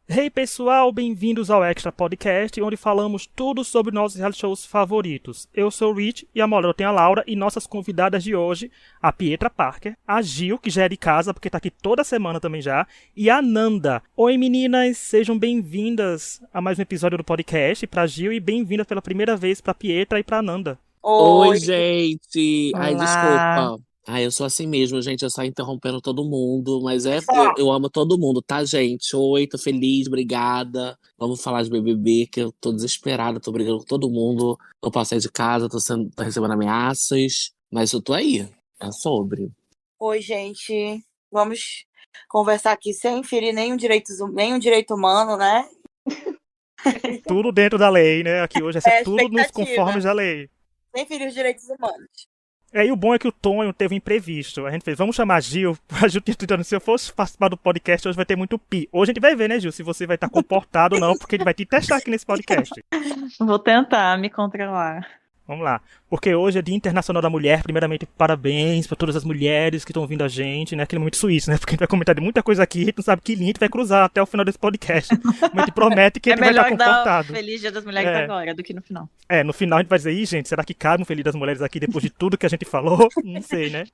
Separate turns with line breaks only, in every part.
Hey pessoal, bem-vindos ao Extra Podcast, onde falamos tudo sobre nossos reality shows favoritos. Eu sou o Rich e a moral eu tenho a Laura e nossas convidadas de hoje, a Pietra Parker, a Gil, que já é de casa porque tá aqui toda semana também já, e a Nanda. Oi meninas, sejam bem-vindas a mais um episódio do podcast pra Gil e bem-vindas pela primeira vez pra Pietra e pra Nanda.
Oi,
Oi,
gente. Ai,
olá.
desculpa. Ai, eu sou assim mesmo, gente. Eu saio interrompendo todo mundo, mas eu amo todo mundo, tá, gente? Oi, tô feliz, obrigada. Vamos falar de BBB, que eu tô desesperada, tô brigando com todo mundo. Eu passei de casa, tô recebendo ameaças, mas eu tô aí. É sobre.
Oi, gente. Vamos conversar aqui sem ferir nenhum direito humano, né?
Tudo dentro da lei, né? Aqui hoje vai ser
É a
tudo nos
expectativa.
conformes da lei.
Sem ferir os direitos humanos.
E o bom é que o Tonho teve um imprevisto. A gente fez, vamos chamar a Gil. A Gil tinha tentando, se eu fosse participar do podcast, hoje vai ter muito pi. Hoje a gente vai ver, né, Gil, se você vai estar comportado ou não, porque ele vai te testar aqui nesse podcast.
Vou tentar me controlar.
Vamos lá. Porque hoje é Dia Internacional da Mulher. Primeiramente, parabéns para todas as mulheres que estão ouvindo a gente, né? Aquele momento suíço, né? Porque a gente vai comentar de muita coisa aqui, a gente não sabe que linha a gente vai cruzar até o final desse podcast. Mas a gente promete que a
É
gente vai estar
melhor dar o
comportado.
Feliz Dia das Mulheres
É,
agora do que no final.
no final a gente vai dizer, ih, gente, será que cabe um Feliz das Mulheres aqui depois de tudo que a gente falou? Não sei, né?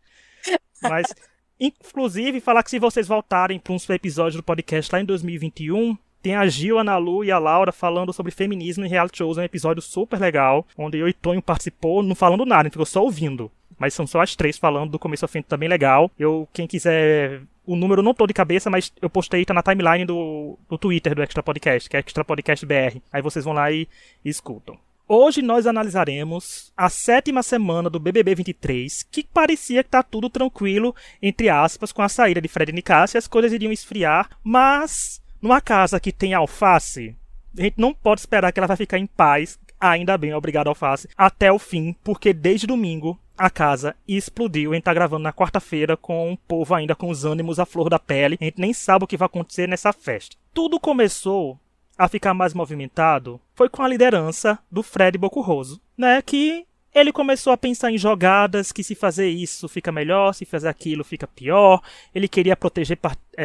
Mas, inclusive, falar que se vocês voltarem para uns episódios do podcast lá em 2021, tem a Gil, a Nalu e a Laura falando sobre feminismo em reality shows. É um episódio super legal, onde eu e Tonho participou, não falando nada, a gente ficou só ouvindo. Mas são só as três falando do começo ao fim, tá bem legal. Quem quiser, o número eu não tô de cabeça, mas eu postei, tá na timeline do Twitter do Extra Podcast, que é Extra Podcast BR. Aí vocês vão lá e escutam. Hoje nós analisaremos a 7ª semana do BBB 23, que parecia que tá tudo tranquilo, entre aspas, com a saída de Fred e Nicásio, as coisas iriam esfriar, mas numa casa que tem alface, a gente não pode esperar que ela vai ficar em paz, ainda bem, obrigado alface, até o fim, porque desde domingo a casa explodiu. A gente tá gravando na quarta-feira com o povo ainda com os ânimos à flor da pele, a gente nem sabe o que vai acontecer nessa festa. Tudo começou a ficar mais movimentado foi com a liderança do Fred Bocurroso, né, que ele começou a pensar em jogadas, que se fazer isso fica melhor, se fazer aquilo fica pior. Ele queria proteger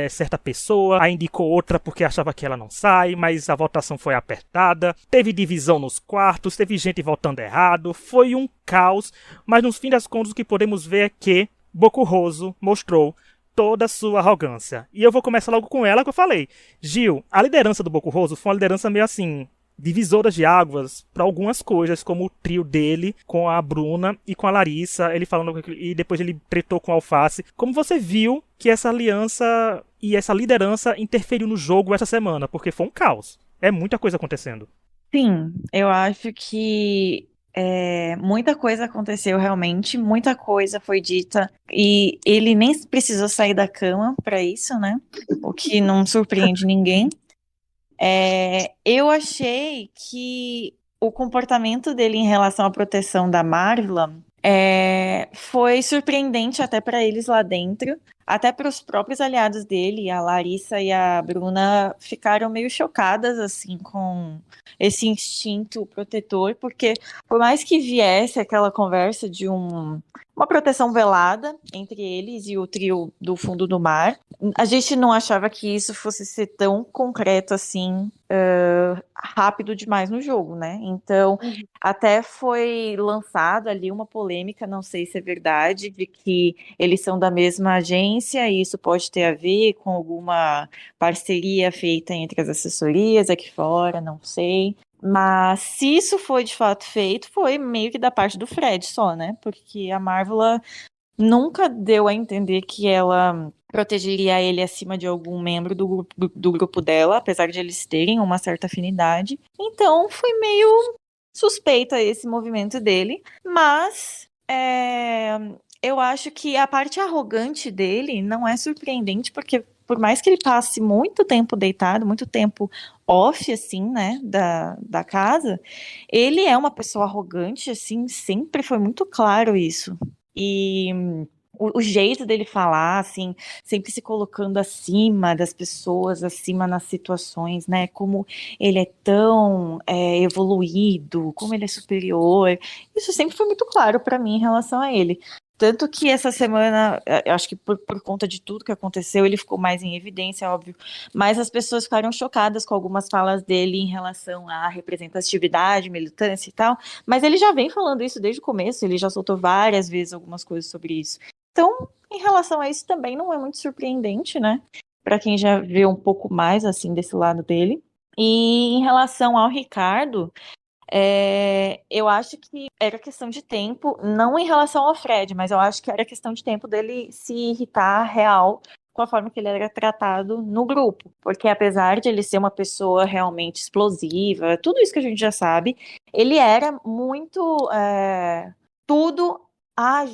certa pessoa, aí indicou outra porque achava que ela não sai, mas a votação foi apertada. Teve divisão nos quartos, teve gente votando errado, foi um caos. Mas no fim das contas o que podemos ver é que Bocurroso mostrou toda a sua arrogância. E eu vou começar logo com ela que eu falei. Gil, a liderança do Bocurroso foi uma liderança meio assim, divisoras de águas para algumas coisas, como o trio dele com a Bruna e com a Larissa, ele falando e depois ele tretou com a Alface. Como você viu que essa aliança e essa liderança interferiu no jogo essa semana? Porque foi um caos. É muita coisa acontecendo.
Sim, eu acho que muita coisa aconteceu realmente, muita coisa foi dita e ele nem precisou sair da cama para isso, né? O que não surpreende ninguém. Eu achei que o comportamento dele em relação à proteção da Marla foi surpreendente até para eles lá dentro, até para os próprios aliados dele, a Larissa e a Bruna ficaram meio chocadas assim com esse instinto protetor, porque por mais que viesse aquela conversa de uma proteção velada entre eles e o trio do fundo do mar, a gente não achava que isso fosse ser tão concreto assim, rápido demais no jogo, né? Então, até foi lançada ali uma polêmica, não sei se é verdade, de que eles são da mesma agência e isso pode ter a ver com alguma parceria feita entre as assessorias aqui fora, não sei. Mas se isso foi de fato feito, foi meio que da parte do Fred só, né? Porque a Marvel nunca deu a entender que ela protegeria ele acima de algum membro do grupo dela, apesar de eles terem uma certa afinidade. Então foi meio suspeita esse movimento dele, mas eu acho que a parte arrogante dele não é surpreendente, porque por mais que ele passe muito tempo deitado, muito tempo off, assim, né, da casa, ele é uma pessoa arrogante, assim, sempre foi muito claro isso. E o jeito dele falar, assim, sempre se colocando acima das pessoas, acima nas situações, né? Como ele é tão evoluído, como ele é superior. Isso sempre foi muito claro para mim em relação a ele. Tanto que essa semana, eu acho que por conta de tudo que aconteceu, ele ficou mais em evidência, óbvio. Mas as pessoas ficaram chocadas com algumas falas dele em relação à representatividade, militância e tal. Mas ele já vem falando isso desde o começo, ele já soltou várias vezes algumas coisas sobre isso. Então, em relação a isso, também não é muito surpreendente, né? Para quem já vê um pouco mais, assim, desse lado dele. E em relação ao Ricardo. Eu acho que era questão de tempo, não em relação ao Fred, mas eu acho que era questão de tempo dele se irritar real com a forma que ele era tratado no grupo. Porque apesar de ele ser uma pessoa realmente explosiva, tudo isso que a gente já sabe, ele era muito. Tudo.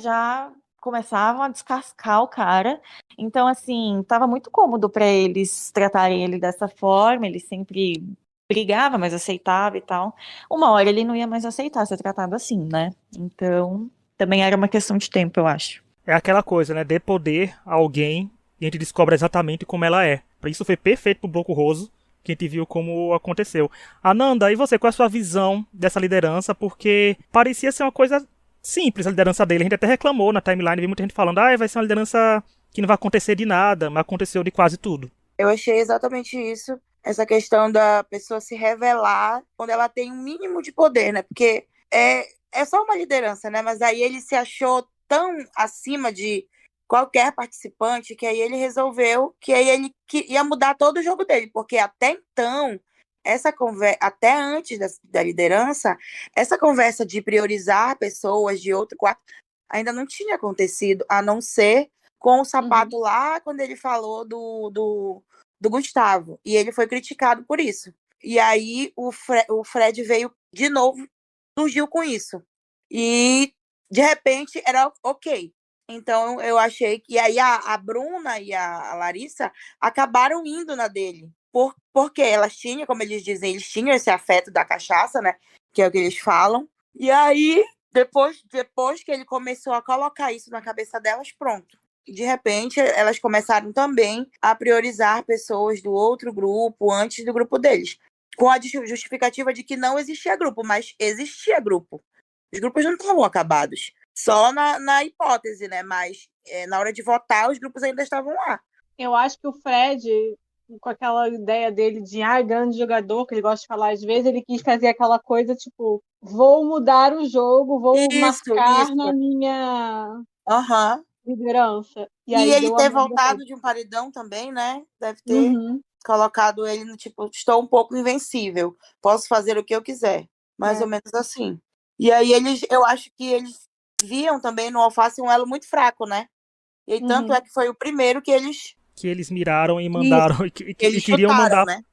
Já começavam a descascar o cara. Então, assim, tava muito cômodo para eles tratarem ele dessa forma, ele sempre brigava, mas aceitava e tal. Uma hora ele não ia mais aceitar ser tratado assim, né? Então, também era uma questão de tempo, eu acho.
É aquela coisa, né? Dê poder a alguém e a gente descobre exatamente como ela é. Isso foi perfeito pro Bloco Roso, que a gente viu como aconteceu. Ananda, e você, qual é a sua visão dessa liderança? Porque parecia ser uma coisa simples a liderança dele. A gente até reclamou na timeline, vi muita gente falando, vai ser uma liderança que não vai acontecer de nada, mas aconteceu de quase tudo.
Eu achei exatamente isso. Essa questão da pessoa se revelar quando ela tem um mínimo de poder, né? Porque é só uma liderança, né? Mas aí ele se achou tão acima de qualquer participante que aí ele resolveu que aí ele ia mudar todo o jogo dele, porque até então, até antes da liderança, essa conversa de priorizar pessoas de outro quarto ainda não tinha acontecido, a não ser com o sapato lá, quando ele falou do Gustavo. E ele foi criticado por isso. E aí o Fred veio de novo, surgiu com isso. E, de repente, era ok. Então, eu achei que... E aí a Bruna e a Larissa acabaram indo na dele. Porque elas tinham, como eles dizem, eles tinham esse afeto da cachaça, né? Que é o que eles falam. E aí, depois que ele começou a colocar isso na cabeça delas, pronto. De repente, elas começaram também a priorizar pessoas do outro grupo antes do grupo deles. Com a justificativa de que não existia grupo, mas existia grupo. Os grupos não estavam acabados. Só na hipótese, né? Mas na hora de votar, os grupos ainda estavam lá.
Eu acho que o Fred, com aquela ideia dele de grande jogador, que ele gosta de falar às vezes, ele quis fazer aquela coisa tipo, vou mudar o jogo, vou marcar na minha liderança.
E ele ter voltado de um paredão também, né? Deve ter colocado ele no tipo, estou um pouco invencível, posso fazer o que eu quiser. Mais ou menos assim. E aí eu acho que eles viam também no Alface um elo muito fraco, né? E tanto é que foi o primeiro que eles
miraram e mandaram e queriam
chutaram,
mandar,
né?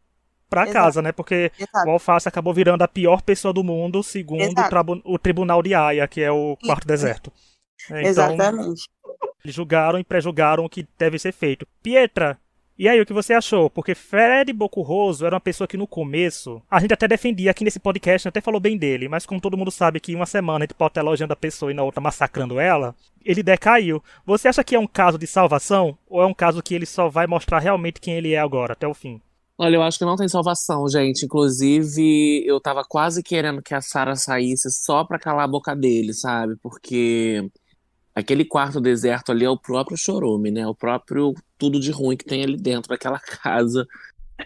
Pra casa, né? Porque o Alface acabou virando a pior pessoa do mundo, segundo o Tribunal de Haia, que é o quarto deserto. Então,
exatamente.
Eles julgaram e pré-julgaram o que deve ser feito. Pietra, e aí, o que você achou? Porque Fred Bocurroso era uma pessoa que no começo, a gente até defendia aqui nesse podcast, até falou bem dele, mas como todo mundo sabe que em uma semana a gente pode estar elogiando a pessoa e na outra massacrando ela, ele decaiu. Você acha que é um caso de salvação? Ou é um caso que ele só vai mostrar realmente quem ele é agora, até o fim?
Olha, eu acho que não tem salvação, gente. Inclusive, eu tava quase querendo que a Sarah saísse só pra calar a boca dele, sabe? Porque aquele quarto deserto ali é o próprio chorume, né? O próprio tudo de ruim que tem ali dentro daquela casa.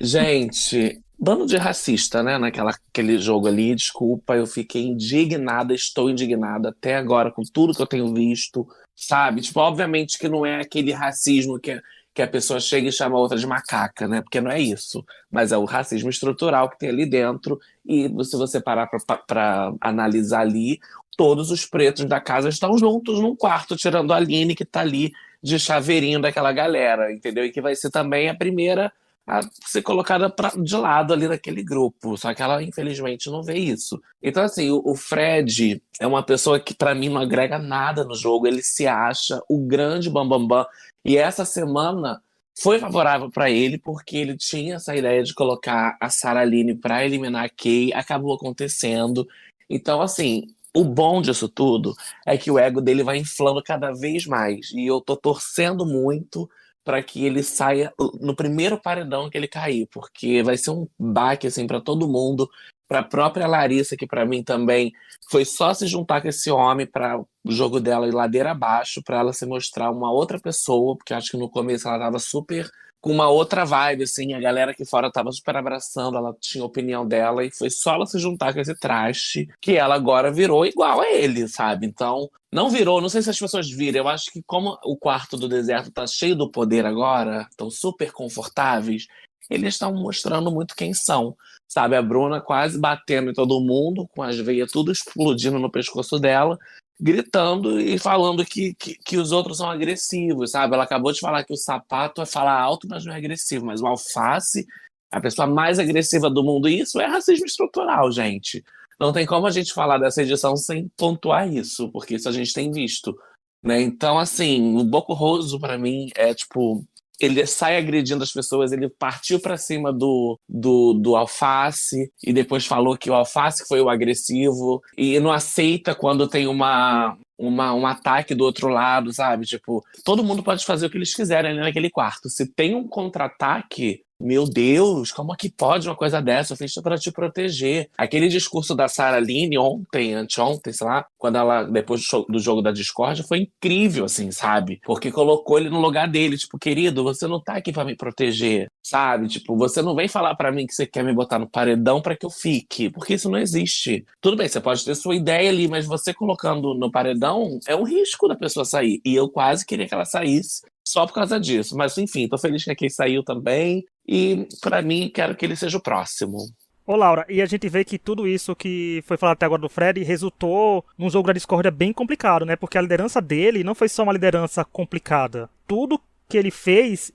Gente, bando de racista, né? Naquele jogo ali, desculpa, eu fiquei indignada, estou indignada até agora com tudo que eu tenho visto, sabe? Tipo, obviamente que não é aquele racismo que a pessoa chega e chama a outra de macaca, né? Porque não é isso. Mas é o racismo estrutural que tem ali dentro. E se você parar pra analisar ali, todos os pretos da casa estão juntos num quarto, tirando a Aline, que tá ali de chaveirinho daquela galera, entendeu? E que vai ser também a primeira a ser colocada de lado ali naquele grupo. Só que ela, infelizmente, não vê isso. Então, assim, o Fred é uma pessoa que, pra mim, não agrega nada no jogo. Ele se acha o grande bambambam. E essa semana foi favorável pra ele, porque ele tinha essa ideia de colocar a Sarah Aline pra eliminar a Kay. Acabou acontecendo. Então, assim, o bom disso tudo é que o ego dele vai inflando cada vez mais. E eu tô torcendo muito para que ele saia no primeiro paredão que ele cair, porque vai ser um baque assim para todo mundo. pra própria Larissa, que pra mim também foi só se juntar com esse homem para o jogo dela ir ladeira abaixo, pra ela se mostrar uma outra pessoa, porque acho que no começo ela tava super com uma outra vibe, assim, a galera aqui fora tava super abraçando, ela tinha a opinião dela, e foi só ela se juntar com esse traste que ela agora virou igual a ele, sabe? Então, não virou, não sei se as pessoas viram, eu acho que como o quarto do deserto tá cheio do poder agora, estão super confortáveis, eles estão mostrando muito quem são, sabe? A Bruna quase batendo em todo mundo, com as veias tudo explodindo no pescoço dela, gritando e falando que os outros são agressivos, sabe? Ela acabou de falar que o sapato é falar alto, mas não é agressivo, mas o alface, a pessoa mais agressiva do mundo, e isso é racismo estrutural, gente. Não tem como a gente falar dessa edição sem pontuar isso, porque isso a gente tem visto, né? Então, assim, o Boco Roso, pra mim, é tipo. Ele sai agredindo as pessoas, ele partiu pra cima do Alface e depois falou que o Alface foi o agressivo e não aceita quando tem um ataque do outro lado, sabe? Tipo, todo mundo pode fazer o que eles quiserem ali naquele quarto. Se tem um contra-ataque, meu Deus, como é que pode uma coisa dessa? Eu fiz isso pra te proteger. Aquele discurso da Sarah Lynn ontem, anteontem, sei lá, quando ela, depois do jogo da Discord, foi incrível, assim, sabe? Porque colocou ele no lugar dele, tipo, querido, você não tá aqui pra me proteger, sabe? Tipo, você não vem falar pra mim que você quer me botar no paredão pra que eu fique, porque isso não existe. Tudo bem, você pode ter sua ideia ali, mas você colocando no paredão é um risco da pessoa sair. E eu quase queria que ela saísse só por causa disso. Mas, enfim, tô feliz que a Kay saiu também. E, pra mim, quero que ele seja o próximo.
Ô Laura, e a gente vê que tudo isso que foi falado até agora do Fred resultou num jogo da discórdia bem complicado, né? Porque a liderança dele não foi só uma liderança complicada. Tudo que ele fez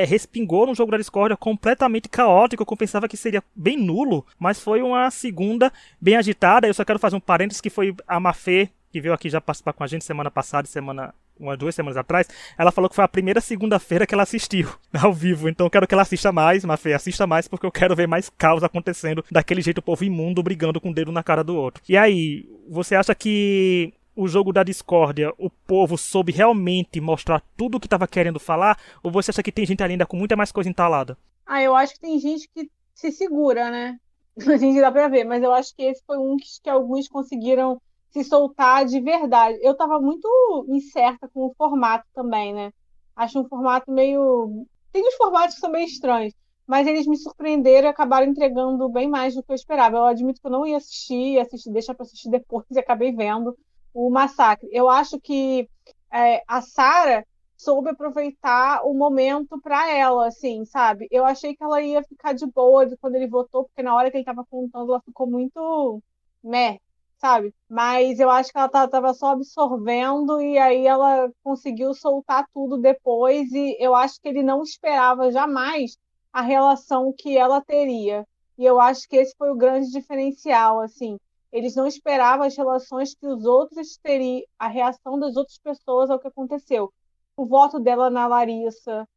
respingou num jogo da discórdia completamente caótico, que eu pensava que seria bem nulo, mas foi uma segunda bem agitada. Eu só quero fazer um parênteses que foi a Mafê, que veio aqui já participar com a gente semana passada e umas 2 semanas atrás, ela falou que foi a primeira segunda-feira que ela assistiu ao vivo. Então eu quero que ela assista mais, Mafê, assista mais, porque eu quero ver mais caos acontecendo daquele jeito, o povo imundo brigando com o dedo na cara do outro. E aí, você acha que o jogo da discórdia, o povo soube realmente mostrar tudo o que estava querendo falar? Ou você acha que tem gente ali ainda com muita mais coisa entalada?
Eu acho que tem gente que se segura, né? A gente dá pra ver, mas eu acho que esse foi um que alguns conseguiram se soltar de verdade. Eu tava muito incerta com o formato também, né? Acho um formato meio. Tem uns formatos que são meio estranhos, mas eles me surpreenderam e acabaram entregando bem mais do que eu esperava. Eu admito que eu não ia assistir, deixar pra assistir depois e acabei vendo o Massacre. Eu acho que a Sarah soube aproveitar o momento para ela, assim, sabe? Eu achei que ela ia ficar de boa quando ele votou, porque na hora que ele tava contando, ela ficou muito meh, sabe? Mas eu acho que ela tava só absorvendo e aí ela conseguiu soltar tudo depois e eu acho que ele não esperava jamais a relação que ela teria. E eu acho que esse foi o grande diferencial, assim. Eles não esperavam as relações que os outros teriam, a reação das outras pessoas ao que aconteceu. O voto dela na Larissa,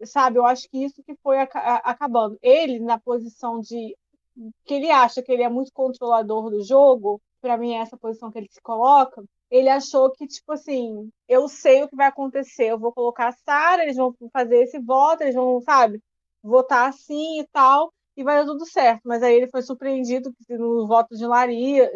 sabe? Eu acho que isso que foi acabando. Ele, na posição de que ele acha que ele é muito controlador do jogo, para mim é essa posição que ele se coloca, ele achou que, tipo assim, eu sei o que vai acontecer, eu vou colocar a Sarah, eles vão fazer esse voto, eles vão, sabe, votar assim e tal, e vai dar tudo certo. Mas aí ele foi surpreendido no voto de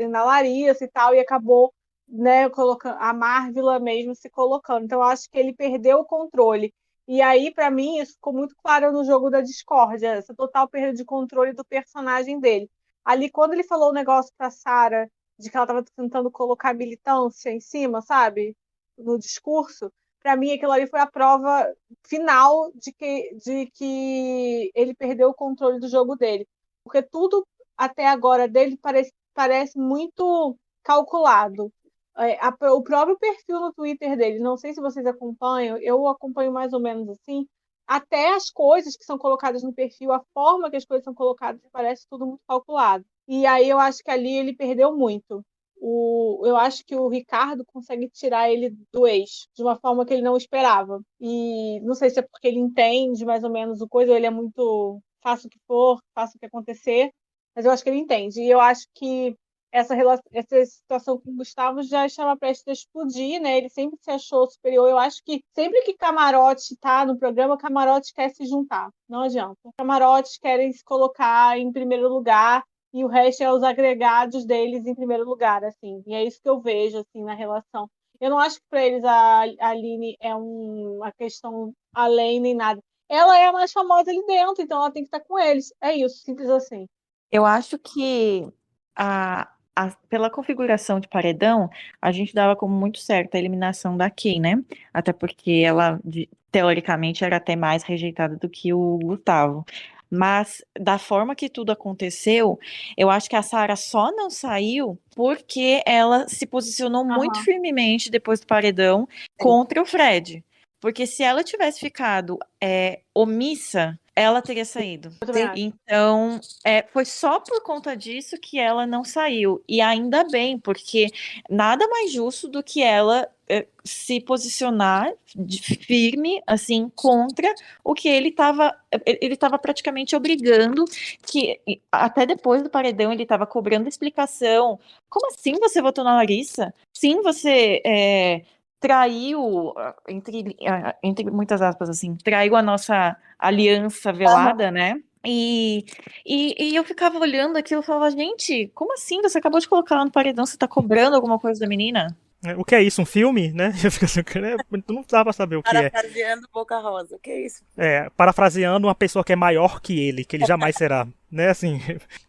na Larissa e tal, e acabou, né, colocando a Marvila mesmo se colocando. Então eu acho que ele perdeu o controle. E aí, para mim, isso ficou muito claro no jogo da discórdia, essa total perda de controle do personagem dele. Ali, quando ele falou o negócio pra Sarah, de que ela estava tentando colocar militância em cima, sabe? No discurso, para mim aquilo ali foi a prova final de que ele perdeu o controle do jogo dele. Porque tudo até agora dele parece muito calculado. O próprio perfil no Twitter dele, não sei se vocês acompanham, eu acompanho mais ou menos assim, até as coisas que são colocadas no perfil, a forma que as coisas são colocadas, parece tudo muito calculado. E aí eu acho que ali ele perdeu muito. Eu acho que o Ricardo consegue tirar ele do eixo de uma forma que ele não esperava. E não sei se é porque ele entende mais ou menos o coisa, ou ele é muito faça o que for, faça o que acontecer, mas eu acho que ele entende. E eu acho que essa situação com o Gustavo já estava prestes a explodir, né? Ele sempre se achou superior. Eu acho que sempre que Camarote está no programa, Camarote quer se juntar. Não adianta. Camarotes querem se colocar em primeiro lugar e o resto é os agregados deles em primeiro lugar, assim. E é isso que eu vejo, assim, na relação. Eu não acho que para eles a Aline é uma questão além nem nada. Ela é a mais famosa ali dentro, então ela tem que estar com eles. É isso, simples assim.
Eu acho que pela configuração de paredão, a gente dava como muito certo a eliminação da Kay, né? Até porque ela, teoricamente, era até mais rejeitada do que o Gustavo. Mas, da forma que tudo aconteceu, eu acho que a Sarah só não saiu porque ela se posicionou muito firmemente depois do paredão contra o Fred. Porque se ela tivesse ficado omissa, ela teria saído. Então, foi só por conta disso que ela não saiu. E ainda bem, porque nada mais justo do que ela se posicionar firme, assim, contra o que ele estava praticamente obrigando, que até depois do paredão ele estava cobrando explicação. Como assim você votou na Larissa? Sim, você traiu, entre muitas aspas, assim, traiu a nossa aliança velada, né? E eu ficava olhando aquilo e falava, gente, como assim? Você acabou de colocar ela no paredão, você tá cobrando alguma coisa da menina?
O que é isso? Um filme, né? Eu fico assim, não dá pra saber o que é.
Parafraseando Boca Rosa, o que é isso?
Parafraseando uma pessoa que é maior que ele jamais será, né? Assim,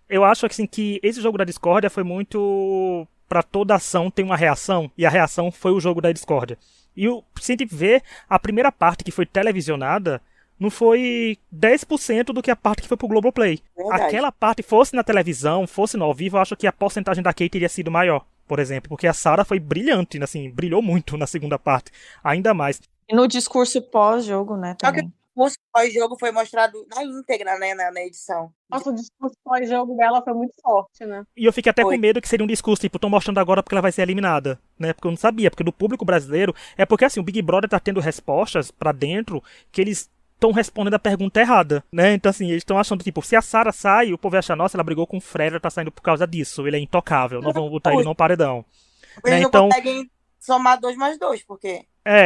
eu acho assim, que esse jogo da discórdia foi muito... Pra toda ação tem uma reação, e a reação foi o jogo da discórdia. E se a gente vê, a primeira parte que foi televisionada não foi 10% do que a parte que foi pro Globoplay.
Verdade.
Aquela parte, fosse na televisão, fosse no ao vivo, eu acho que a porcentagem da Kay teria sido maior, por exemplo. Porque a Sarah foi brilhante, assim, brilhou muito na segunda parte. Ainda mais.
E no discurso pós-jogo, né, também.
O discurso pós-jogo foi mostrado na íntegra, né, na edição.
Nossa, o discurso pós-jogo dela foi muito forte, né?
E eu fiquei até com medo que seria um discurso, tipo, tô mostrando agora porque ela vai ser eliminada, né? Porque eu não sabia, porque do público brasileiro, é porque assim, o Big Brother tá tendo respostas pra dentro que eles estão respondendo a pergunta errada, né? Então assim, eles estão achando, tipo, se a Sarah sai, o povo vai achar, nossa, ela brigou com o Fred, ela tá saindo por causa disso, ele é intocável, não vamos botar ele no paredão.
Eles
né?
não
Então,
conseguem somar 2 mais 2, porque...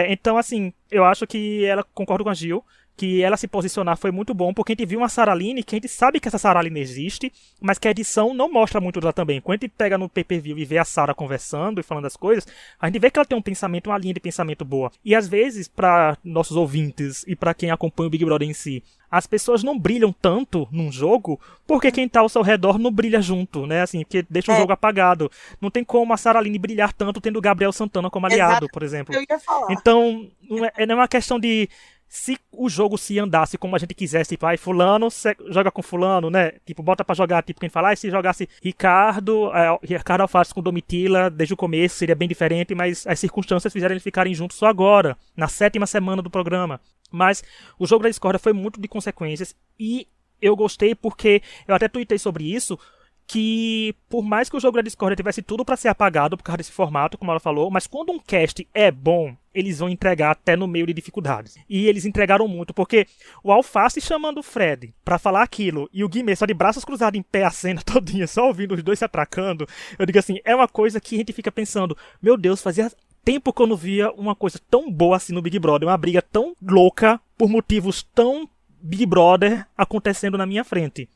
então assim, eu acho que ela, concordo com a Gil, que ela se posicionar foi muito bom, porque a gente viu uma Sarah Aline, que a gente sabe que essa Sarah Aline existe, mas que a edição não mostra muito dela também. Quando a gente pega no pay-per-view e vê a Sarah conversando e falando as coisas, a gente vê que ela tem um pensamento, uma linha de pensamento boa. E às vezes, para nossos ouvintes e para quem acompanha o Big Brother em si, as pessoas não brilham tanto num jogo porque quem tá ao seu redor não brilha junto, né? Assim, porque deixa o jogo apagado. Não tem como a Sarah Aline brilhar tanto tendo o Gabriel Santana como aliado, por exemplo.
Eu ia falar.
Então, não é uma questão de... Se o jogo se andasse como a gente quisesse, tipo, fulano joga com fulano, né? Tipo, bota pra jogar, tipo, quem fala, se jogasse Ricardo Alface com Domitila desde o começo, seria bem diferente, mas as circunstâncias fizeram eles ficarem juntos só agora, na 7ª semana do programa. Mas o jogo da discórdia foi muito de consequências e eu gostei porque eu até tuitei sobre isso, que por mais que o jogo da discórdia tivesse tudo pra ser apagado por causa desse formato, como ela falou, mas quando um cast é bom, eles vão entregar até no meio de dificuldades. E eles entregaram muito, porque o Alface chamando o Fred pra falar aquilo, e o Guimê só de braços cruzados em pé a cena todinha, só ouvindo os dois se atracando, eu digo assim, é uma coisa que a gente fica pensando, meu Deus, fazia tempo que eu não via uma coisa tão boa assim no Big Brother, uma briga tão louca, por motivos tão Big Brother acontecendo na minha frente.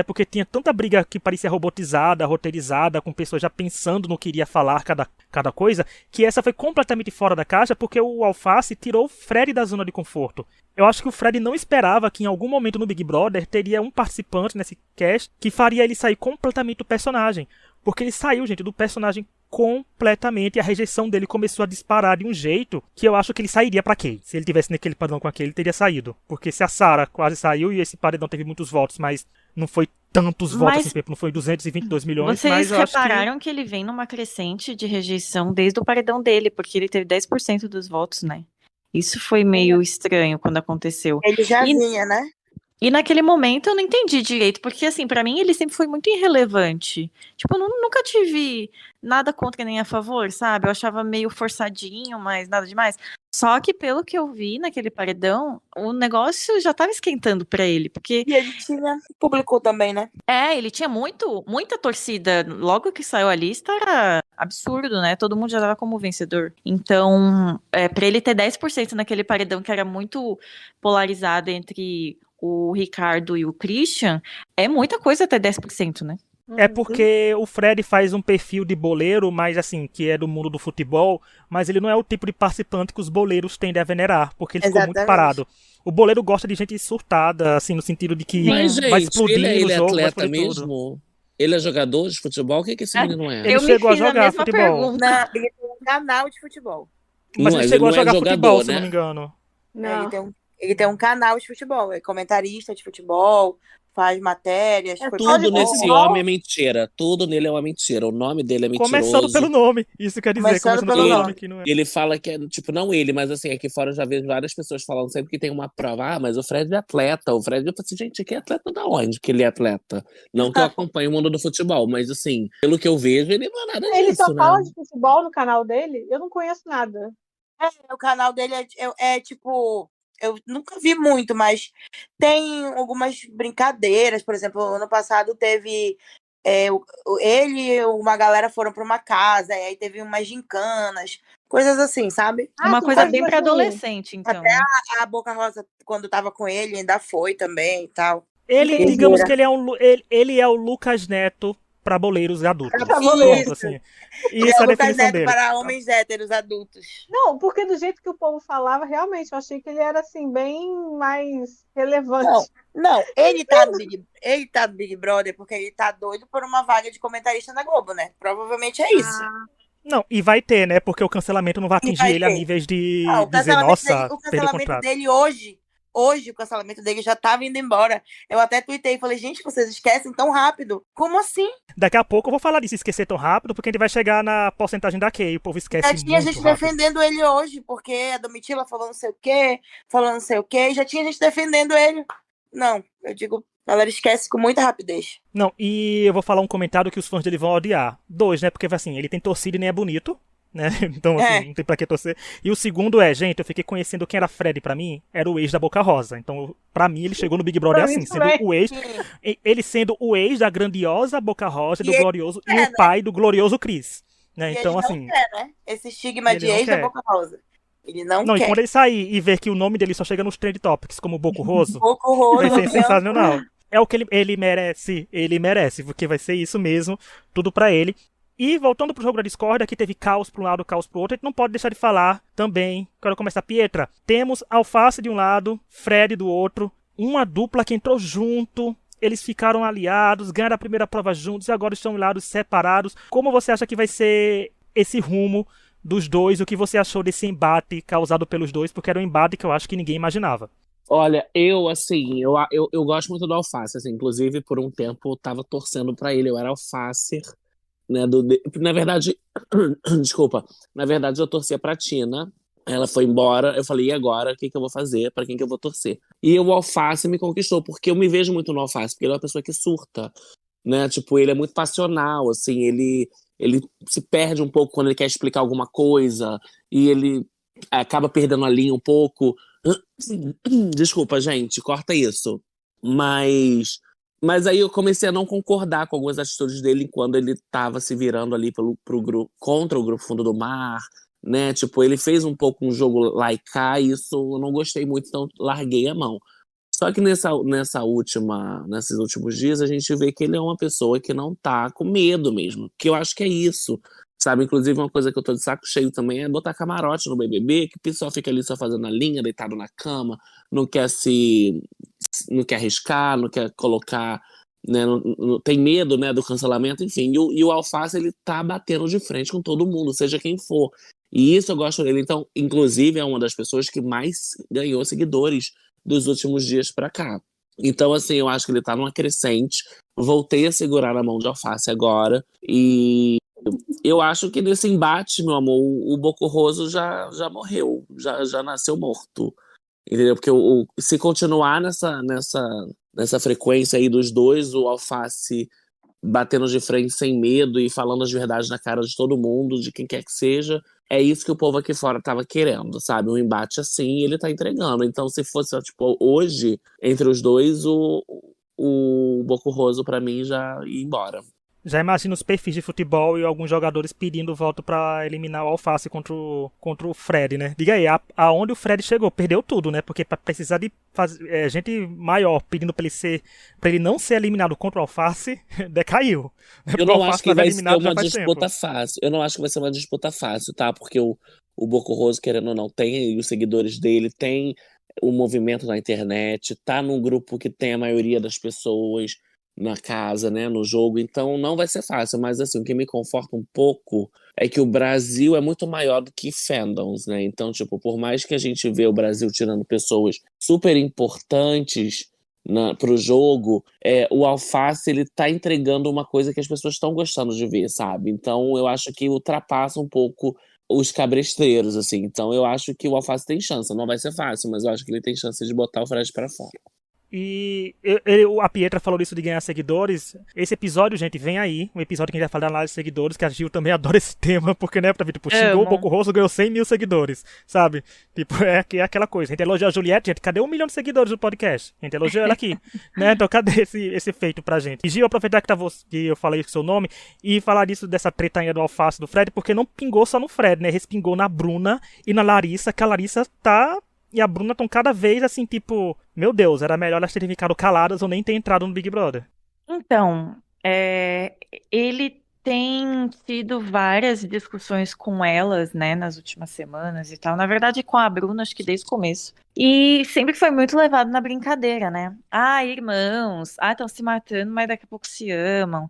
Porque tinha tanta briga que parecia robotizada, roteirizada, com pessoas já pensando no que iria falar cada coisa, que essa foi completamente fora da caixa, porque o Alface tirou o Fred da zona de conforto. Eu acho que o Fred não esperava que em algum momento no Big Brother teria um participante nesse cast que faria ele sair completamente do personagem. Porque ele saiu, gente, do personagem completamente, e a rejeição dele começou a disparar de um jeito que eu acho que ele sairia pra Kay. Se ele tivesse naquele padrão com aquele, ele teria saído. Porque se a Sarah quase saiu e esse paredão teve muitos votos, mas não foi tantos votos assim, não foi 222 milhões.
Vocês
mas eu
repararam
acho
que ele vem numa crescente de rejeição desde o paredão dele, porque ele teve 10% dos votos, né? Isso foi meio estranho quando aconteceu.
Ele já vinha, né?
E naquele momento eu não entendi direito, porque assim, pra mim ele sempre foi muito irrelevante. Tipo, eu nunca tive nada contra nem a favor, sabe? Eu achava meio forçadinho, mas nada demais. Só que pelo que eu vi naquele paredão, o negócio já tava esquentando pra ele, porque...
E ele tinha público também, né?
ele tinha muita torcida. Logo que saiu a lista era absurdo, né? Todo mundo já dava como vencedor. Então, pra ele ter 10% naquele paredão que era muito polarizado entre o Ricardo e o Christian, é muita coisa até 10%, né?
É porque o Fred faz um perfil de boleiro, mas assim, que é do mundo do futebol, mas ele não é o tipo de participante que os boleiros tendem a venerar, porque ele ficou muito
Exatamente.
parado. O boleiro gosta de gente surtada, assim, no sentido de que
Mas,
vai
gente,
explodir
ele
no
é
jogo, vai
atleta
explodir tudo.
mesmo? Ele é jogador de futebol? O que esse menino é?
Ele
Eu me
chegou a
fiz a
jogar
mesma
futebol.
pergunta.
Ele tem um canal de futebol.
Mas
Não,
ele
ele
chegou a
não é
jogar futebol,
jogador,
se não me
né?
engano.
Não.
Ele tem um canal de futebol, é comentarista de futebol, faz matérias,
É
foi
só de
Tudo
pro
nesse
UOL.
homem é
futebol?
mentira. Tudo nele é uma mentira. O nome dele é
Começando pelo
mentiroso.
nome, isso quer dizer,
Começando
começando
pelo
pelo
Ele,
nome,
nome.
que não é.
ele fala que é, tipo, não ele, mas assim, aqui fora eu já vejo várias pessoas falando sempre que tem uma prova. Ah, mas o Fred é atleta. O Fred, eu falo assim, gente, que é atleta da onde que ele é atleta? Não que eu acompanhe o mundo do futebol, mas assim, pelo que eu vejo, ele não é nada
Ele só
disso, né?
fala de futebol no canal dele? Eu não conheço nada.
O canal dele é tipo. Eu nunca vi muito, mas tem algumas brincadeiras. Por exemplo, ano passado teve. Ele e uma galera foram para uma casa, e aí teve umas gincanas, coisas assim, sabe?
Uma
tu
coisa
faz
bem pra
assim,
adolescente, então,
Até
né?
a Boca Rosa, quando tava com ele, ainda foi também e tal.
Ele,
Entendi.
digamos que ele é, ele é o Lucas Neto pra boleiros adultos.
Pra boleiro.
Pronto, assim.
Ele
Isso
é
é
o
a
Lucas
definição
Neto
dele.
para homens héteros adultos.
Não, porque do jeito que o povo falava, realmente, eu achei que ele era assim, bem mais relevante.
Não, ele tá no Big Brother porque ele tá doido por uma vaga de comentarista na Globo, né? Provavelmente é isso.
Não, e vai ter, né? Porque o cancelamento não vai atingir
vai
ele a
ter.
níveis
Ah,
de
o
dizer,
cancelamento dele,
nossa,
o
perdi o
cancelamento
contrato.
dele hoje o cancelamento dele já tava indo embora. Eu até tuitei e falei, gente, vocês esquecem tão rápido? Como assim?
Daqui a pouco eu vou falar disso, esquecer tão rápido, porque a gente vai chegar na porcentagem da Kay. O povo esquece
Já tinha
muito
gente
rápido.
defendendo ele hoje, porque a Domitila falou não sei o quê, falando não sei o quê, e já tinha gente defendendo ele. Não, eu digo, a galera esquece com muita rapidez.
Não, e eu vou falar um comentário que os fãs dele vão odiar. 2, né? Porque assim, ele tem torcida e nem é bonito, né? Então, assim, não tem pra que torcer. E o segundo é, gente, eu fiquei conhecendo quem era Fred pra mim, era o ex da Boca Rosa. Então, pra mim, ele chegou no Big Brother
Pra mim
assim, sendo
também.
o ex. Ele sendo o ex da grandiosa Boca Rosa, do
E ele
glorioso, e
quer,
o pai do glorioso Chris. Né?
E
Então,
ele
assim.
não quer, né? Esse estigma
Ele
de
não
ex da
quer.
Boca Rosa. Ele não
Não, e
quer.
quando ele sair e ver que o nome dele só chega nos trend topics, como Boco Roso,
Boco Roso,
vai ser
Bianca.
sensacional. É o que ele merece, porque vai ser isso mesmo, tudo pra ele. E voltando pro jogo da Discord, aqui teve caos pra um lado, caos pro outro, a gente não pode deixar de falar também, quero começar, Pietra, temos Alface de um lado, Fred do outro, uma dupla que entrou junto, eles ficaram aliados, ganharam a primeira prova juntos e agora estão em lados separados. Como você acha que vai ser esse rumo dos dois? O que você achou desse embate causado pelos dois? Porque era um embate que eu acho que ninguém imaginava.
Olha, eu gosto muito do Alface, assim, inclusive por um tempo eu tava torcendo pra ele, eu era Alface, né, na verdade, desculpa, na verdade eu torcia pra Tina, ela foi embora, eu falei, e agora, o que que eu vou fazer, pra quem que eu vou torcer? E o Alface me conquistou, porque eu me vejo muito no Alface, porque ele é uma pessoa que surta, né, tipo, ele é muito passional, assim, ele se perde um pouco quando ele quer explicar alguma coisa, e ele acaba perdendo a linha um pouco. Desculpa, gente, corta isso. Mas aí eu comecei a não concordar com algumas atitudes dele quando ele tava se virando ali pro grupo, contra o grupo Fundo do Mar, né? Tipo, ele fez um pouco um jogo lá e cá, e isso eu não gostei muito, então larguei a mão. Só que nesses últimos dias, a gente vê que ele é uma pessoa que não tá com medo mesmo. Que eu acho que é isso. Sabe, inclusive uma coisa que eu tô de saco cheio também é botar camarote no BBB, que o pessoal fica ali só fazendo a linha, deitado na cama, não quer arriscar, não quer colocar, né, tem medo, né, do cancelamento, enfim. E o Alface, ele tá batendo de frente com todo mundo, seja quem for. E isso eu gosto dele. Então, inclusive, é uma das pessoas que mais ganhou seguidores dos últimos dias pra cá. Então, assim, eu acho que ele tá numa crescente. Voltei a segurar na mão de Alface agora. E eu acho que nesse embate, meu amor, o Bocorroso já morreu, já nasceu morto. Entendeu? Porque se continuar nessa frequência aí dos dois, o Alface batendo de frente sem medo e falando as verdades na cara de todo mundo, de quem quer que seja, é isso que o povo aqui fora tava querendo, sabe? Um embate assim, ele tá entregando. Então, se fosse, tipo, hoje, entre os dois, o Bocorroso, pra mim, já ia embora.
Já imagino os perfis de futebol e alguns jogadores pedindo voto pra eliminar o Alface contra o Fred, né? Diga aí, aonde o Fred chegou? Perdeu tudo, né? Porque pra precisar de gente maior pedindo pra ele não ser eliminado contra o Alface, decaiu.
Eu não acho que vai ser uma disputa fácil. Eu não acho que vai ser uma disputa fácil, tá? Porque o Boco Roso, querendo ou não, tem os seguidores dele, tem o movimento na internet, tá num grupo que tem a maioria das pessoas na casa, né, no jogo, então não vai ser fácil, mas assim, o que me conforta um pouco é que o Brasil é muito maior do que fandoms, né, então, tipo, por mais que a gente vê o Brasil tirando pessoas super importantes pro jogo, o Alface, ele tá entregando uma coisa que as pessoas estão gostando de ver, sabe, então eu acho que ultrapassa um pouco os cabresteiros, assim, então eu acho que o Alface tem chance, não vai ser fácil, mas eu acho que ele tem chance de botar o Fred pra fora.
E a Pietra falou isso de ganhar seguidores. Esse episódio, gente, vem aí. Um episódio que a gente vai falar da análise de seguidores, que a Gil também adora esse tema, porque, né, tipo, xingou o Boco Rosso, ganhou 100 mil seguidores, sabe? Tipo, é aquela coisa. A gente elogiou a Juliette, gente, cadê 1 milhão de seguidores do podcast? A gente elogiou ela aqui, né? Então, cadê esse feito pra gente? E Gil, aproveitar que eu falei o seu nome, e falar disso, dessa tretainha do Alface do Fred, porque não pingou só no Fred, né? Respingou na Bruna e na Larissa, que a Larissa e a Bruna estão cada vez assim, tipo, meu Deus, era melhor elas terem ficado caladas ou nem ter entrado no Big Brother.
Então, ele tem tido várias discussões com elas, né, nas últimas semanas e tal. Na verdade, com a Bruna, acho que desde o começo. E sempre foi muito levado na brincadeira, né? Ah, irmãos, estão se matando, mas daqui a pouco se amam.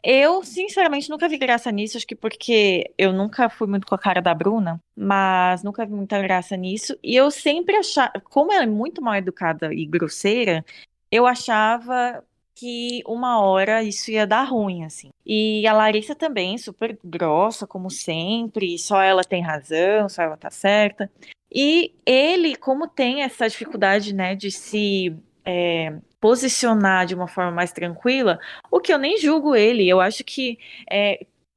Eu, sinceramente, nunca vi graça nisso, acho que porque eu nunca fui muito com a cara da Bruna, mas nunca vi muita graça nisso. E eu sempre achava, como ela é muito mal educada e grosseira, eu achava que uma hora isso ia dar ruim, assim. E a Larissa também, super grossa, como sempre, só ela tem razão, só ela tá certa. E ele, como tem essa dificuldade, né, de se posicionar de uma forma mais tranquila, o que eu nem julgo ele. Eu acho que